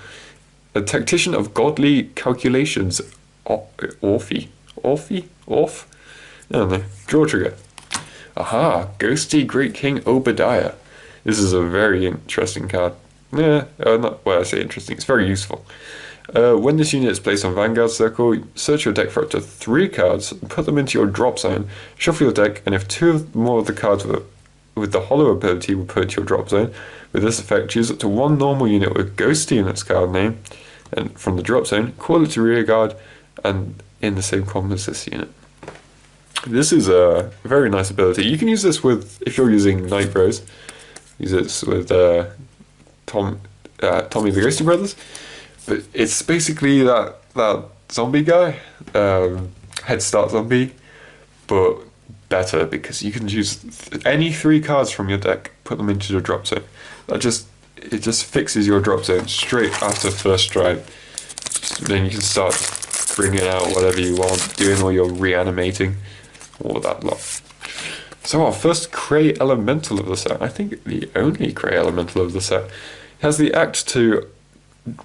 A tactician of godly calculations, Orphy. I don't know. Draw trigger. Aha! Ghosty Great King Obadiah. This is a very interesting card. Yeah, not well. I say interesting. It's very useful. When this unit is placed on Vanguard Circle, search your deck for up to 3 cards, and put them into your drop zone, shuffle your deck, and if 2 more of the cards with the hollow ability were put into your drop zone, with this effect, choose up to 1 normal unit with Ghosty in its card name, and from the drop zone, call it to rearguard, and in the same column as this unit. This is a very nice ability. You can use this with, if you're using Night Bros, use this with Tommy the Ghosty Brothers. But it's basically that zombie guy, head start zombie, but better because you can use any 3 cards from your deck, put them into your drop zone. It just fixes your drop zone straight after first stride. Then you can start bringing out whatever you want, doing all your reanimating, all that lot. So our first Cray Elemental of the set, I think the only Cray Elemental of the set, has the act to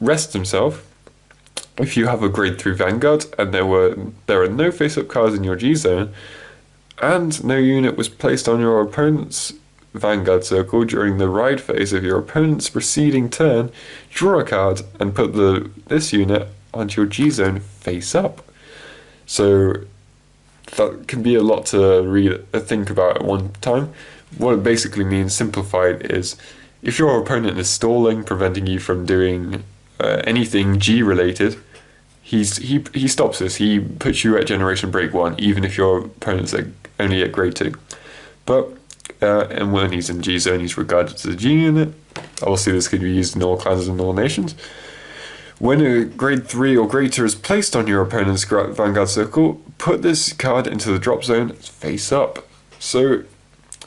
rest himself if you have a grade 3 Vanguard and there are no face-up cards in your G-Zone and no unit was placed on your opponent's Vanguard Circle during the ride phase of your opponent's preceding turn, draw a card and put this unit onto your G-Zone face-up. So that can be a lot to think about at one time. What it basically means, simplified, is if your opponent is stalling, preventing you from doing anything G-related, he stops this. He puts you at Generation Break 1, even if your opponent's only at Grade 2. But, and when he's in G-Zone, he's regarded as a G unit. Obviously, this can be used in all clans and all nations. When a Grade 3 or greater is placed on your opponent's Vanguard Circle, put this card into the drop zone face up. So,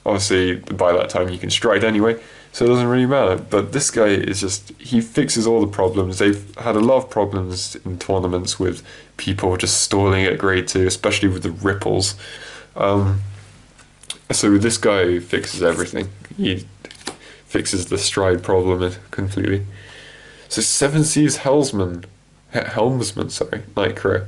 obviously, by that time you can stride anyway, so it doesn't really matter. But this guy is just, he fixes all the problems. They've had a lot of problems in tournaments with people just stalling at Grade 2, especially with the ripples. So this guy fixes everything. He fixes the stride problem completely. So 7 Seas Helmsman, Night Crow.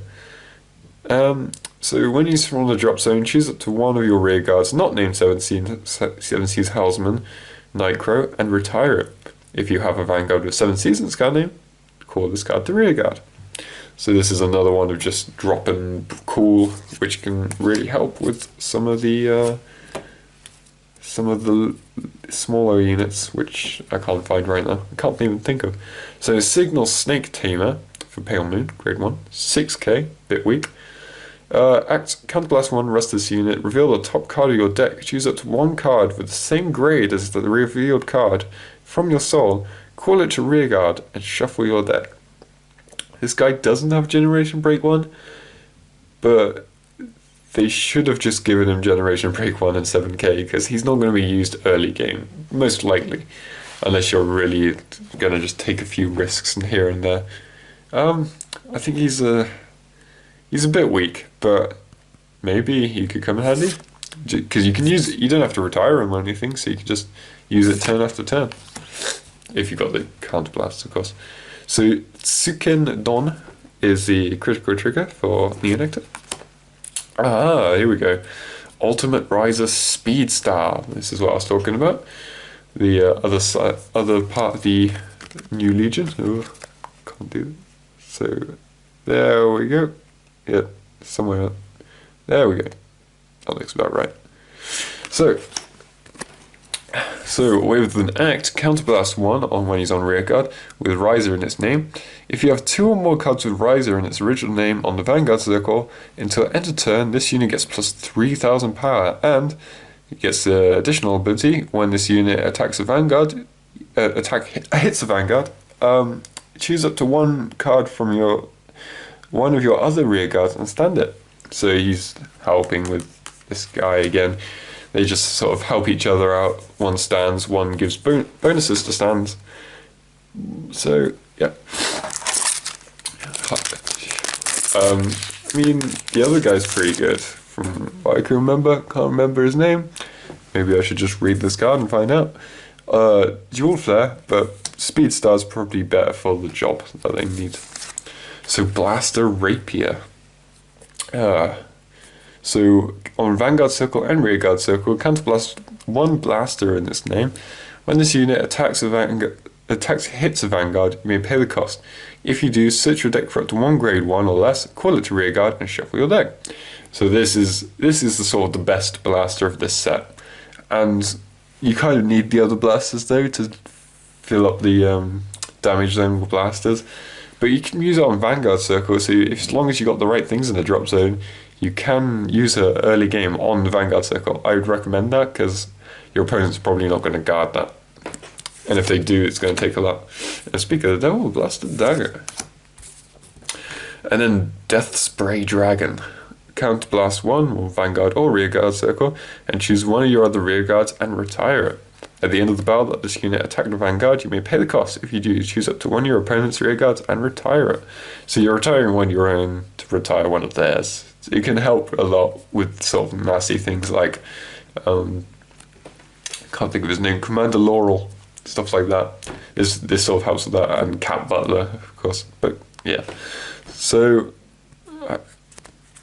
So when he's from the drop zone, choose up to 1 of your rear guards not named 7 Seas Helmsman, Night Crow, and retire it. If you have a Vanguard with 7 Seas in its card name, call this card to rear guard. So this is another one of just dropping cool, which can really help with some of the smaller units, which I can't find right now. I can't even think of. So Signal Snake Tamer for Pale Moon, Grade 1, 6k, bit weak. Counterblast 1, rest this unit, reveal the top card of your deck, choose up to 1 card with the same grade as the revealed card from your soul, call it to rearguard, and shuffle your deck. This guy doesn't have Generation Break 1, but they should have just given him Generation Break 1 and 7k, because he's not going to be used early game, most likely, unless you're really going to just take a few risks here and there. I think he's a bit weak, but maybe he could come in handy, because you don't have to retire him or anything, so you can just use it turn after turn, if you've got the counterblast, of course. So Tsuken Don is the critical trigger for Nectar. Ah, here we go. Ultimate Riser Speed Star. This is what I was talking about. The other part of the new Legion. Oh, can't do it. So there we go. Yeah, somewhere. There we go. That looks about right. So with an act, counterblast 1 on when he's on rearguard with Riser in its name. If you have 2 or more cards with Riser in its original name on the Vanguard circle, until end of turn, this unit gets plus 3000 power, and it gets the additional ability when this unit attacks a Vanguard, hits a Vanguard. Choose up to 1 card from one of your other rearguards and stand it. So he's helping with this guy again. They just sort of help each other out. One stands, one gives bonuses to stands. So, yeah. I mean, the other guy's pretty good, from what I can remember. Can't remember his name. Maybe I should just read this card and find out. Dual Flare, but Speed Star's probably better for the job that they need. So, Blaster Rapier. So on Vanguard Circle and Rearguard Circle, counterblast 1 blaster in its name. When this unit hits a Vanguard, you may pay the cost. If you do, search your deck for up to 1 grade 1 or less, call it to Rearguard, and shuffle your deck. So this is the sort of the best blaster of this set, and you kind of need the other blasters though to fill up the damage zone with blasters. But you can use it on Vanguard Circle, so as long as you got the right things in the drop zone, you can use her early game on the Vanguard Circle. I would recommend that because your opponent's probably not going to guard that. And if they do, it's going to take a lot. And speaking of the devil, Blasted Dagger. And then Death Spray Dragon. Counterblast 1 on Vanguard or Rearguard Circle and choose one of your other rearguards and retire it. At the end of the battle that this unit attacked the Vanguard, you may pay the cost. If you do, choose up to 1 of your opponent's rearguards and retire it. So you're retiring one of your own to retire one of theirs. So it can help a lot with sort of nasty things like, can't think of his name, Commander Laurel, stuff like that. This sort of helps with that, and Cat Butler, of course. But yeah, so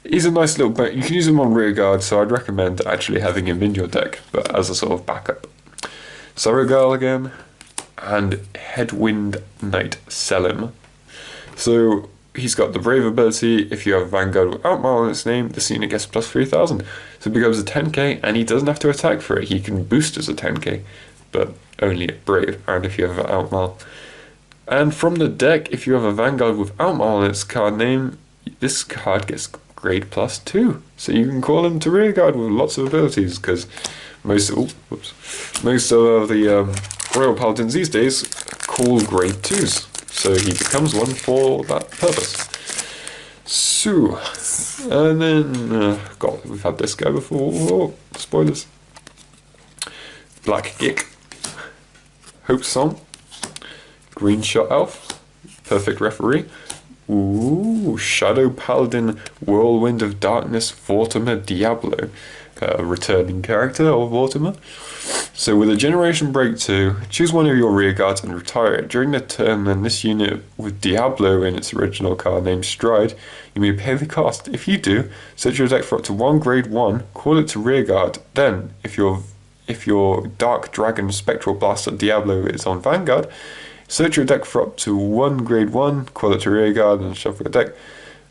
he's a nice little bit. You can use him on rearguard, so I'd recommend actually having him in your deck, but as a sort of backup. Sorrow again, and Headwind Knight Selim. So he's got the Brave ability. If you have Vanguard with Outmile in its name, this unit gets plus 3000. So it becomes a 10k, and he doesn't have to attack for it. He can boost as a 10k, but only at Brave, and if you have Outmile. And from the deck, if you have a Vanguard with Outmile in its card name, this card gets grade plus 2. So you can call him to rearguard with lots of abilities, because most of the Royal Paladins these days call grade 2s. So he becomes one for that purpose. So, and then, God, we've had this guy before. Oh, spoilers. Black Gick, Hope Song, Green Shot Elf, Perfect Referee. Ooh, Shadow Paladin, Whirlwind of Darkness, Vortimer Diablo, returning character of Vortimer. So with a Generation Break 2, choose one of your rearguards and retire it. During the turn, then this unit with Diablo in its original card named Stride, you may pay the cost. If you do, search your deck for up to 1 grade 1, call it to rearguard. Then, if your Dark Dragon Spectral Blaster Diablo is on Vanguard, search your deck for up to 1 grade 1, call it to rearguard, and shuffle your deck,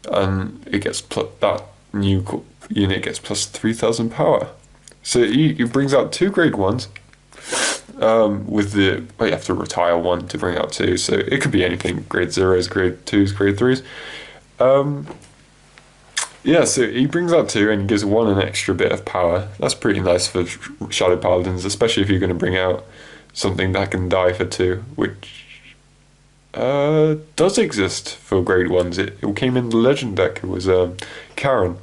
and it gets that new unit gets plus 3000 power. So he brings out 2 grade 1s. With the you have to retire 1 to bring out 2, so it could be anything: grade 0s, grade 2s, grade 3s. Yeah, so he brings out 2 and he gives 1 an extra bit of power. That's pretty nice for Shadow Paladins, especially if you're going to bring out something that can die for 2, which does exist for grade 1s. It came in the Legend deck. It was Karen.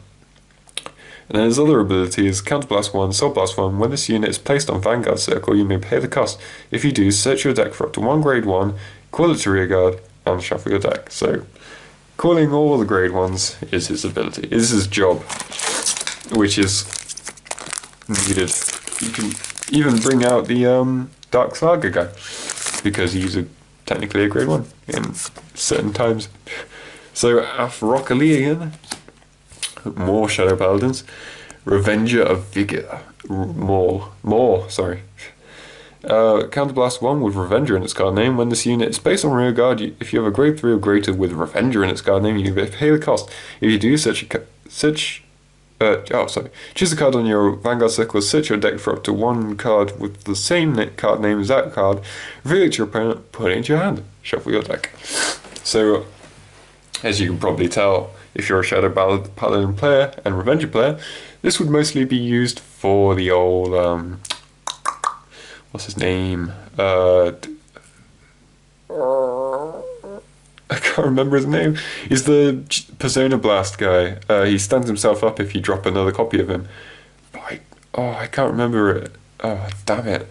And then his other ability is Counterblast 1, Soul Blast 1. When this unit is placed on Vanguard Circle, you may pay the cost. If you do, search your deck for up to 1 grade 1, call it to rearguard, and shuffle your deck. So, calling all the grade 1s is his ability. It is his job, which is needed. You can even bring out the Dark Saga guy, because he's technically a grade 1 in certain times. So, Afrocalian. More Shadow Paladins. Revenger of Vigor. Sorry. Counterblast 1 with Revenger in its card name. When this unit is placed on rearguard, if you have a grade 3 or greater with Revenger in its card name, you may pay the cost. If you do, search Choose a card on your Vanguard circle, search your deck for up to one card with the same card name as that card, reveal it to your opponent, put it into your hand, shuffle your deck. So, as you can probably tell, if you're a Shadow Paladin player and Revenger player, this would mostly be used for the old, what's his name? I can't remember his name. He's the Persona Blast guy. He stands himself up if you drop another copy of him. But I can't remember it. Oh, damn it.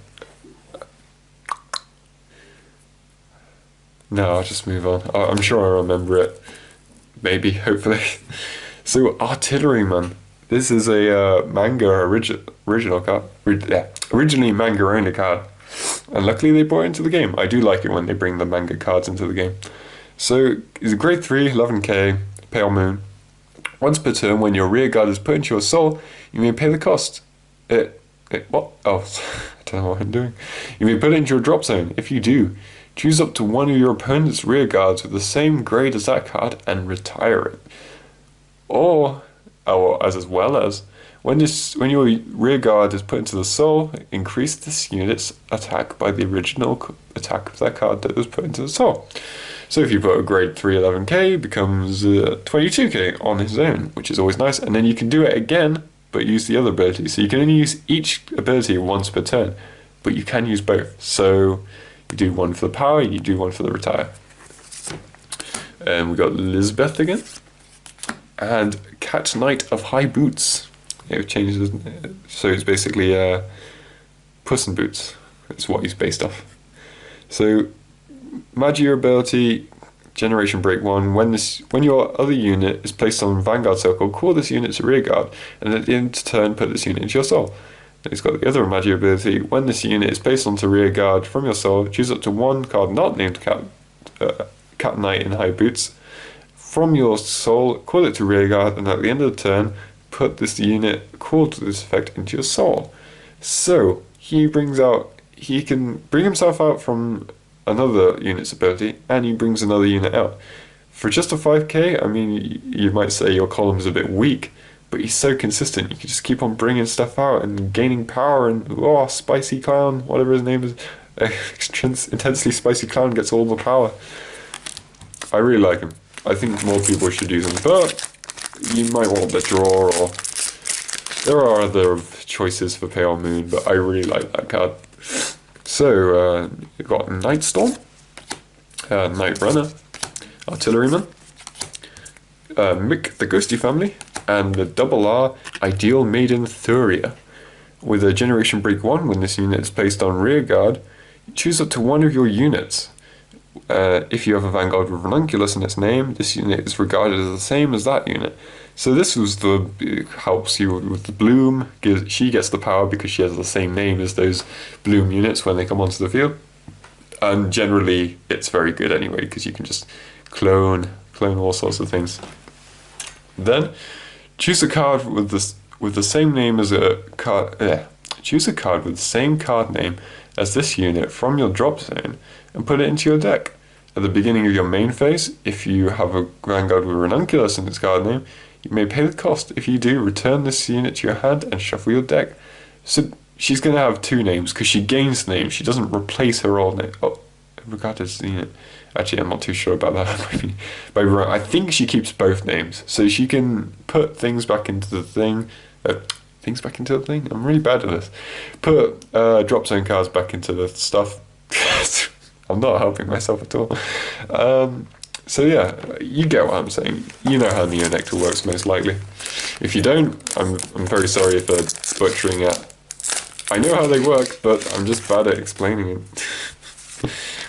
No, I'll just move on. I'm sure I remember it. Maybe, hopefully. So, Artilleryman. This is a manga original card. Originally manga only card. And luckily they brought it into the game. I do like it when they bring the manga cards into the game. So, it's a grade 3, 11k, Pale Moon. Once per turn, when your rear guard is put into your soul, you may pay the cost. What? Oh, I don't know what I'm doing. You may put it into your drop zone. If you do, choose up to one of your opponent's rear guards with the same grade as that card and retire it. Or as well as, when your rear guard is put into the soul, increase this unit's attack by the original attack of that card that was put into the soul. So if you put a grade 3 11k, it becomes 22k on his own, which is always nice. And then you can do it again, but use the other ability. So you can only use each ability once per turn, but you can use both. So you do one for the power, you do one for the retire. And we got Lisbeth again. And Cat Knight of High Boots. It changes, so it's basically Puss in Boots. That's what he's based off. So Magia ability, Generation Break 1. When your other unit is placed on Vanguard circle, call this unit to rear guard, and at the end of the turn, put this unit into your soul. Then he's got the other Magia ability. When this unit is placed onto rear guard from your soul, choose up to one card not named Cat Knight in High Boots from your soul, call it to rear guard, and at the end of the turn, put this unit called to this effect into your soul. So he can bring himself out from another unit's ability, and he brings another unit out. For just a 5k, I mean, you might say your column is a bit weak, but he's so consistent, you can just keep on bringing stuff out and gaining power, and Spicy Clown, whatever his name is, Intensely Spicy Clown gets all the power. I really like him. I think more people should use him, but you might want the draw, or there are other choices for Pale Moon, but I really like that card. So, you've got Night Storm, Night Runner, Artilleryman, Mick the Ghosty family, and the double R Ideal Maiden Thuria. With a Generation Break 1, when this unit is placed on rear guard, choose up to one of your units. If you have a Vanguard with Ranunculus in its name, this unit is regarded as the same as that unit. So this helps you with the Bloom. She gets the power because she has the same name as those Bloom units when they come onto the field. And generally, it's very good anyway because you can just clone all sorts of things. Then, choose a card with the same name as a card. Choose a card with the same card name as this unit from your drop zone and put it into your deck. At the beginning of your main phase, if you have a Vanguard with Ranunculus in its card name, you may pay the cost. If you do, return this unit to your hand and shuffle your deck. So she's going to have two names because she gains names. She doesn't replace her old name. Oh, regarded as the unit. Actually, I'm not too sure about that. I think she keeps both names. So she can put things back into the thing. I'm really bad at this. Put drop zone cards back into the stuff. I'm not helping myself at all. So yeah, you get what I'm saying. You know how Neo Nectar works most likely. If you don't, I'm very sorry for butchering it. I know how they work, but I'm just bad at explaining it.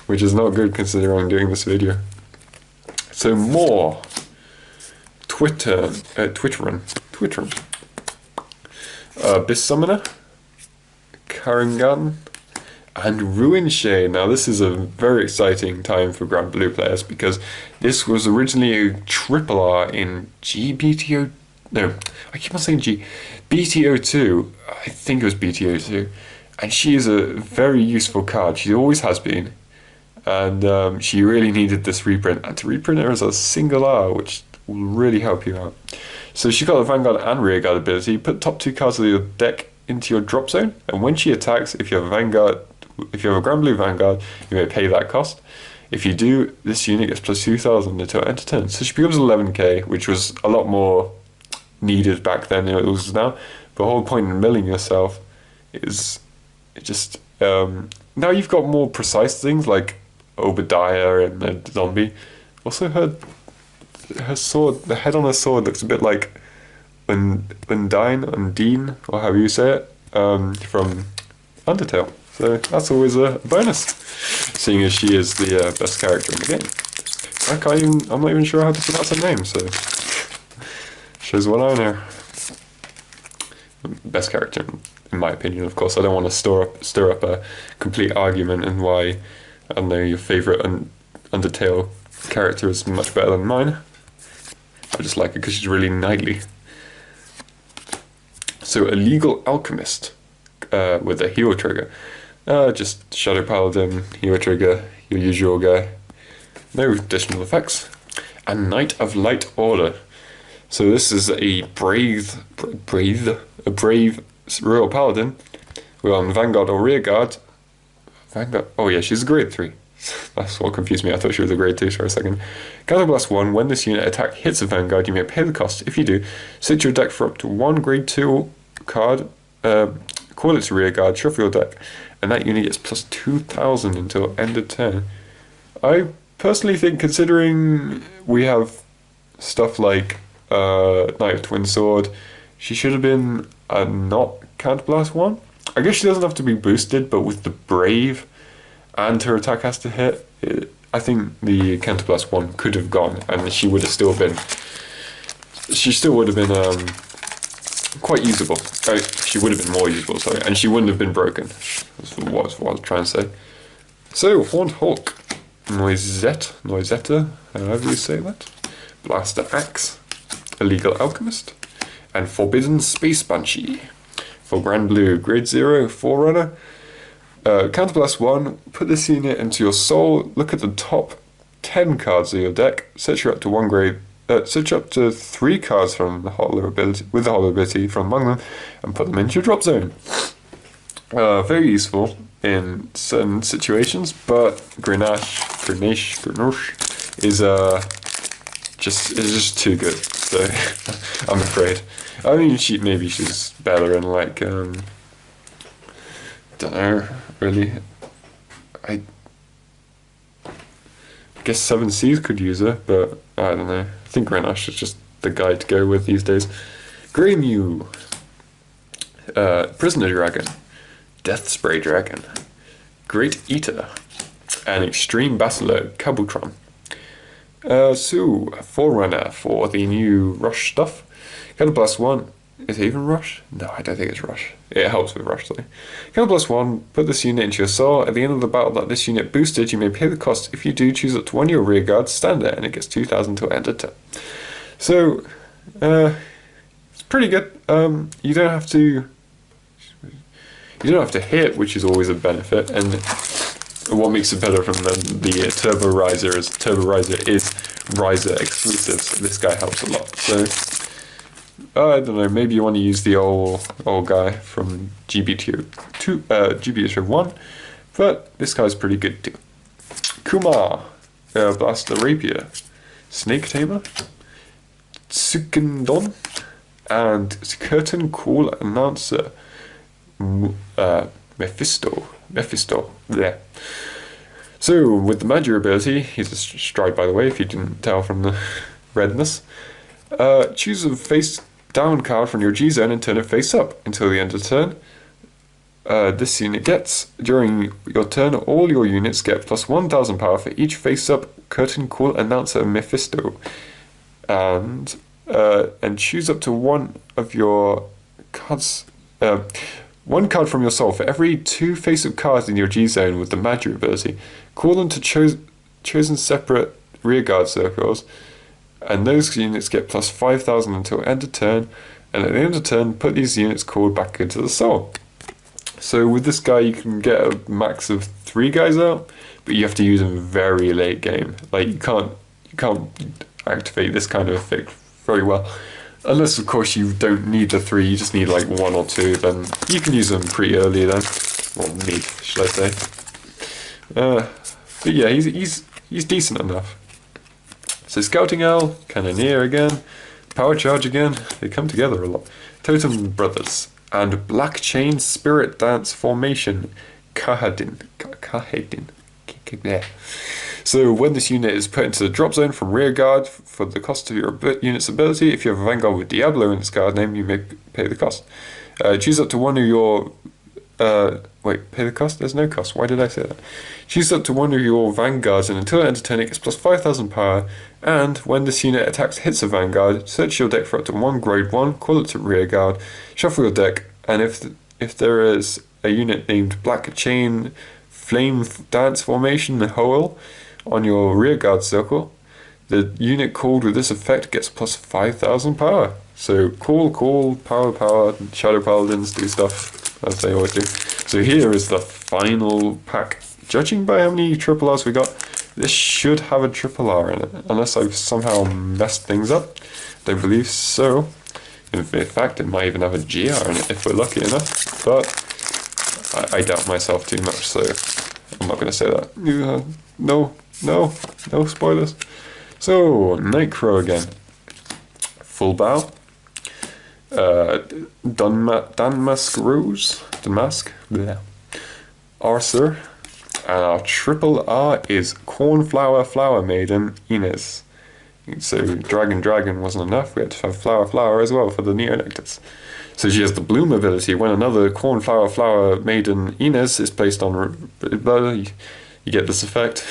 Which is not good considering I'm doing this video. So more Twitterum. Abyss Summoner, Karangan, and Ruin Shade. Now this is a very exciting time for Grand Blue players because this was originally a triple R in G-BT02. No, I keep on saying BT02. I think it was BT02. And she is a very useful card. She always has been. And she really needed this reprint. And to reprint her as a single R, which will really help you out. So she's got the Vanguard and Rearguard ability. Put top 2 cards of your deck into your drop zone, and when she attacks, if you have a Grand Blue Vanguard, you may pay that cost. If you do, this unit gets plus 2,000 until end of turn. So she becomes 11k, which was a lot more needed back then than it was now. The whole point in milling yourself is just now you've got more precise things like Obadiah and the zombie. Also, her sword, the head on her sword looks a bit like Undine, or however you say it, from Undertale. So that's always a bonus, seeing as she is the best character in the game. I'm not even sure how to pronounce her name, so shows what I know. Best character, in my opinion, of course. I don't want to stir up a complete argument in why, I don't know, your favourite Undertale character is much better than mine. I just like her because she's really knightly. So, a legal alchemist with a hero trigger. Just Shadow Paladin, hero trigger, your usual guy. No additional effects. And Knight of Light Order. So this is a brave Royal Paladin. We're on Vanguard or Rearguard. Vanguard. Oh yeah, she's a grade 3. That's what confused me. I thought she was a grade 2 for a second. Counterblast 1. When this unit attack hits a Vanguard, you may pay the cost. If you do, sit your deck for up to 1 grade 2 card. Call it to Rearguard, shuffle your deck, and that unit gets plus 2,000 until end of turn. I personally think, considering we have stuff like Knight of Twin Sword, she should have been a not Counterblast 1. I guess she doesn't have to be boosted, but with the Brave and her attack has to hit, I think the Counterblast 1 could have gone, and she would have still been. She still would have been quite usable. She would have been more usable, sorry, and she wouldn't have been broken. That's what I was trying to say. So, Horned Hulk, Noisetta, however you say that, Blaster Axe, Illegal Alchemist, and Forbidden Space Banshee. For Grand Blue, Grade 0, Forerunner. Counterblast 1, put this unit into your soul, look at the top 10 cards of your deck, set you up to 1 grade. Search up to 3 cards from the hollow ability, with the hollow ability from among them, and put them into your drop zone. Very useful in certain situations, but Grenache is just too good. So I'm afraid. I mean, maybe she's better in like don't know really. I guess 7 Seas could use her, but I don't know. I think Grenache is just the guy to go with these days. Grey Mew, Prisoner Dragon, Death Spray Dragon, Great Eater, and Extreme Basilar Kabutron. So, Forerunner for the new Rush stuff. Counterblast 1. Is it even Rush? No, I don't think it's Rush. It helps with Rush, though. Counterblast 1. Put this unit into your soul. At the end of the battle that this unit boosted, you may pay the cost. If you do, choose up to 1 of your rear guards, stand there, and it gets 2,000 till end of turn. So, it's pretty good. You don't have to hit, which is always a benefit. And what makes it better from the Turbo Riser is Riser exclusive. So this guy helps a lot. So. I don't know, maybe you want to use the old guy from G-BT01, but this guy's pretty good too. Kumar, Blaster Rapier, Snake Tamer, Tsukendon, and Curtain Call Announcer, Mephisto, there. So, with the Magic ability, he's a stride by the way, if you didn't tell from the redness. Choose a face down card from your G zone and turn it face up until the end of the turn. This unit gets, during your turn, all your units get plus 1,000 power for each face up Curtain Call Announcer Mephisto. And choose up to one of your cards, one card from your soul for every 2 face up cards in your G zone with the Magic ability. Call them to chosen separate rearguard circles. And those units get plus 5,000 until end of turn, and at the end of turn, put these units called back into the soul. So with this guy, you can get a max of 3 guys out, but you have to use them very late game. Like you can't. activate this kind of effect very well. Unless, of course, you don't need the 3, you just need like 1 or 2, then you can use them pretty early then. Or mid, should I say. But yeah, he's decent enough. So Scouting Owl, Cannoneer again, Power Charge again, they come together a lot. Totem Brothers, and Black Chain Spirit Dance Formation, Kahedin. So when this unit is put into the drop zone from rear guard for the cost of your unit's ability, if you have a Vanguard with Diablo in its guard name, you may pay the cost. Choose up to one of your... wait, pay the cost? There's no cost. Why did I say that? Choose up to one of your Vanguards, and until it ends a turn, it gets plus 5,000 power. And when this unit attacks hits a Vanguard, search your deck for up to 1 grade 1, call it to rear guard, shuffle your deck, and if there is a unit named Black Chain Flame Dance Formation Hole on your rear guard circle, the unit called with this effect gets plus 5,000 power. So call, power, Shadow Paladins do stuff as they always do. So here is the final pack. Judging by how many triple Rs we got, this should have a triple R in it, unless I've somehow messed things up. Don't believe so. In fact, it might even have a GR in it if we're lucky enough, but I doubt myself too much, so I'm not going to say that. No spoilers. So, Nightcrow again. Full bow. Dunmask Rose. Dunmask. Bleh. Arthur. And our triple R is Cornflower Flower Maiden Inez. So Dragon wasn't enough, we had to have Flower as well for the Neo-Nectars. So she has the Bloom ability. When another Cornflower Flower Maiden Inez is placed on you get this effect.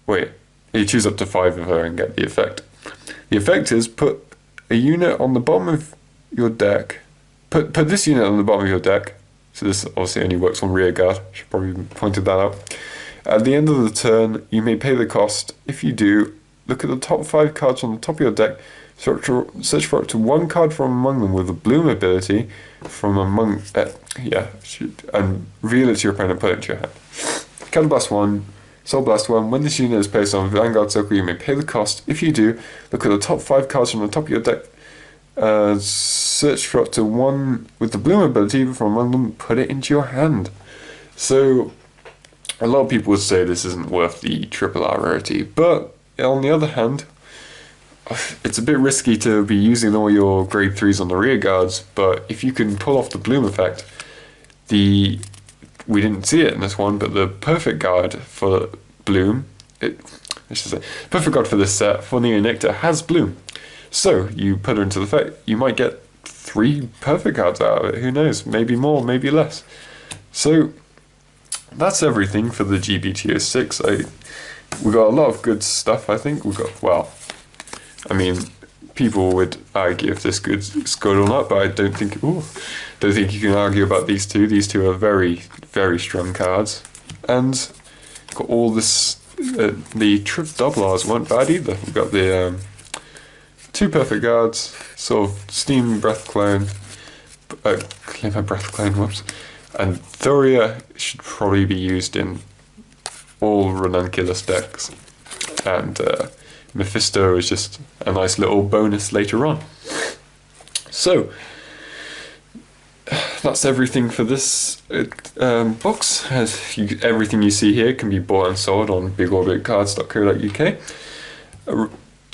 Wait, you choose up to 5 of her and get the effect. The effect is put a unit on the bottom of your deck. Put this unit on the bottom of your deck. So this obviously only works on rear guard. Should probably have pointed that out. At the end of the turn, you may pay the cost. If you do, look at the top 5 cards on the top of your deck. Search for up to 1 card from among them with a Bloom ability from among and reveal it to your opponent. Put it into your hand. Counterblast 1. Soul Blast 1, when this unit is placed on Vanguard Circle, you may pay the cost. If you do, look at the top 5 cards from the top of your deck, search for up to 1 with the Bloom ability from among them, put it into your hand. So, a lot of people would say this isn't worth the triple R rarity, but on the other hand, it's a bit risky to be using all your grade 3s on the rear guards, but if you can pull off the Bloom effect, we didn't see it in this one, but the perfect guard for Bloom, perfect guard for this set for Neo-Nectar has Bloom. So you put her into the effect, you might get 3 perfect guards out of it, who knows, maybe more, maybe less. So that's everything for the G-BT06. We got a lot of good stuff, I think. People would argue if this is good or not, but I don't think you can argue about these two. These two are very, very strong cards, and got all this. The double Rs weren't bad either. We've got the 2 perfect guards, sort of Steam Breath Clone, claim my Breath Clone, whoops, and Thoria should probably be used in all Ranunculus decks, and Mephisto is just a nice little bonus later on. So that's everything for this box. Everything you see here can be bought and sold on bigorbitcards.co.uk.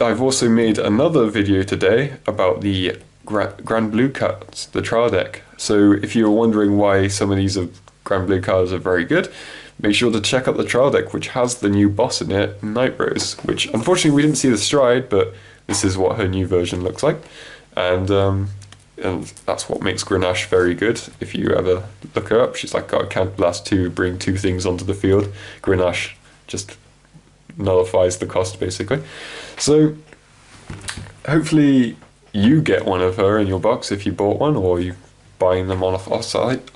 I've also made another video today about the Grand Blue cards, the trial deck. So if you're wondering why some of these Grand Blue cards are very good, make sure to check out the trial deck, which has the new boss in it, Night Rose, which unfortunately we didn't see the stride, but this is what her new version looks like. And that's what makes Grenache very good. If you ever look her up, she's like got a Counterblast 2, bring 2 things onto the field. Grenache just nullifies the cost, basically. So hopefully you get one of her in your box if you bought one, or you buying them off our site.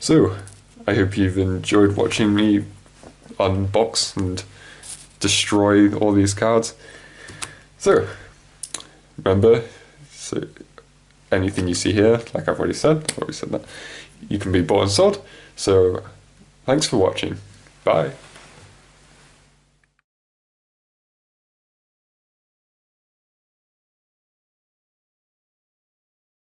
So I hope you've enjoyed watching me unbox and destroy all these cards. So remember, anything you see here, like I've already said that, you can be bought and sold. So thanks for watching. Bye.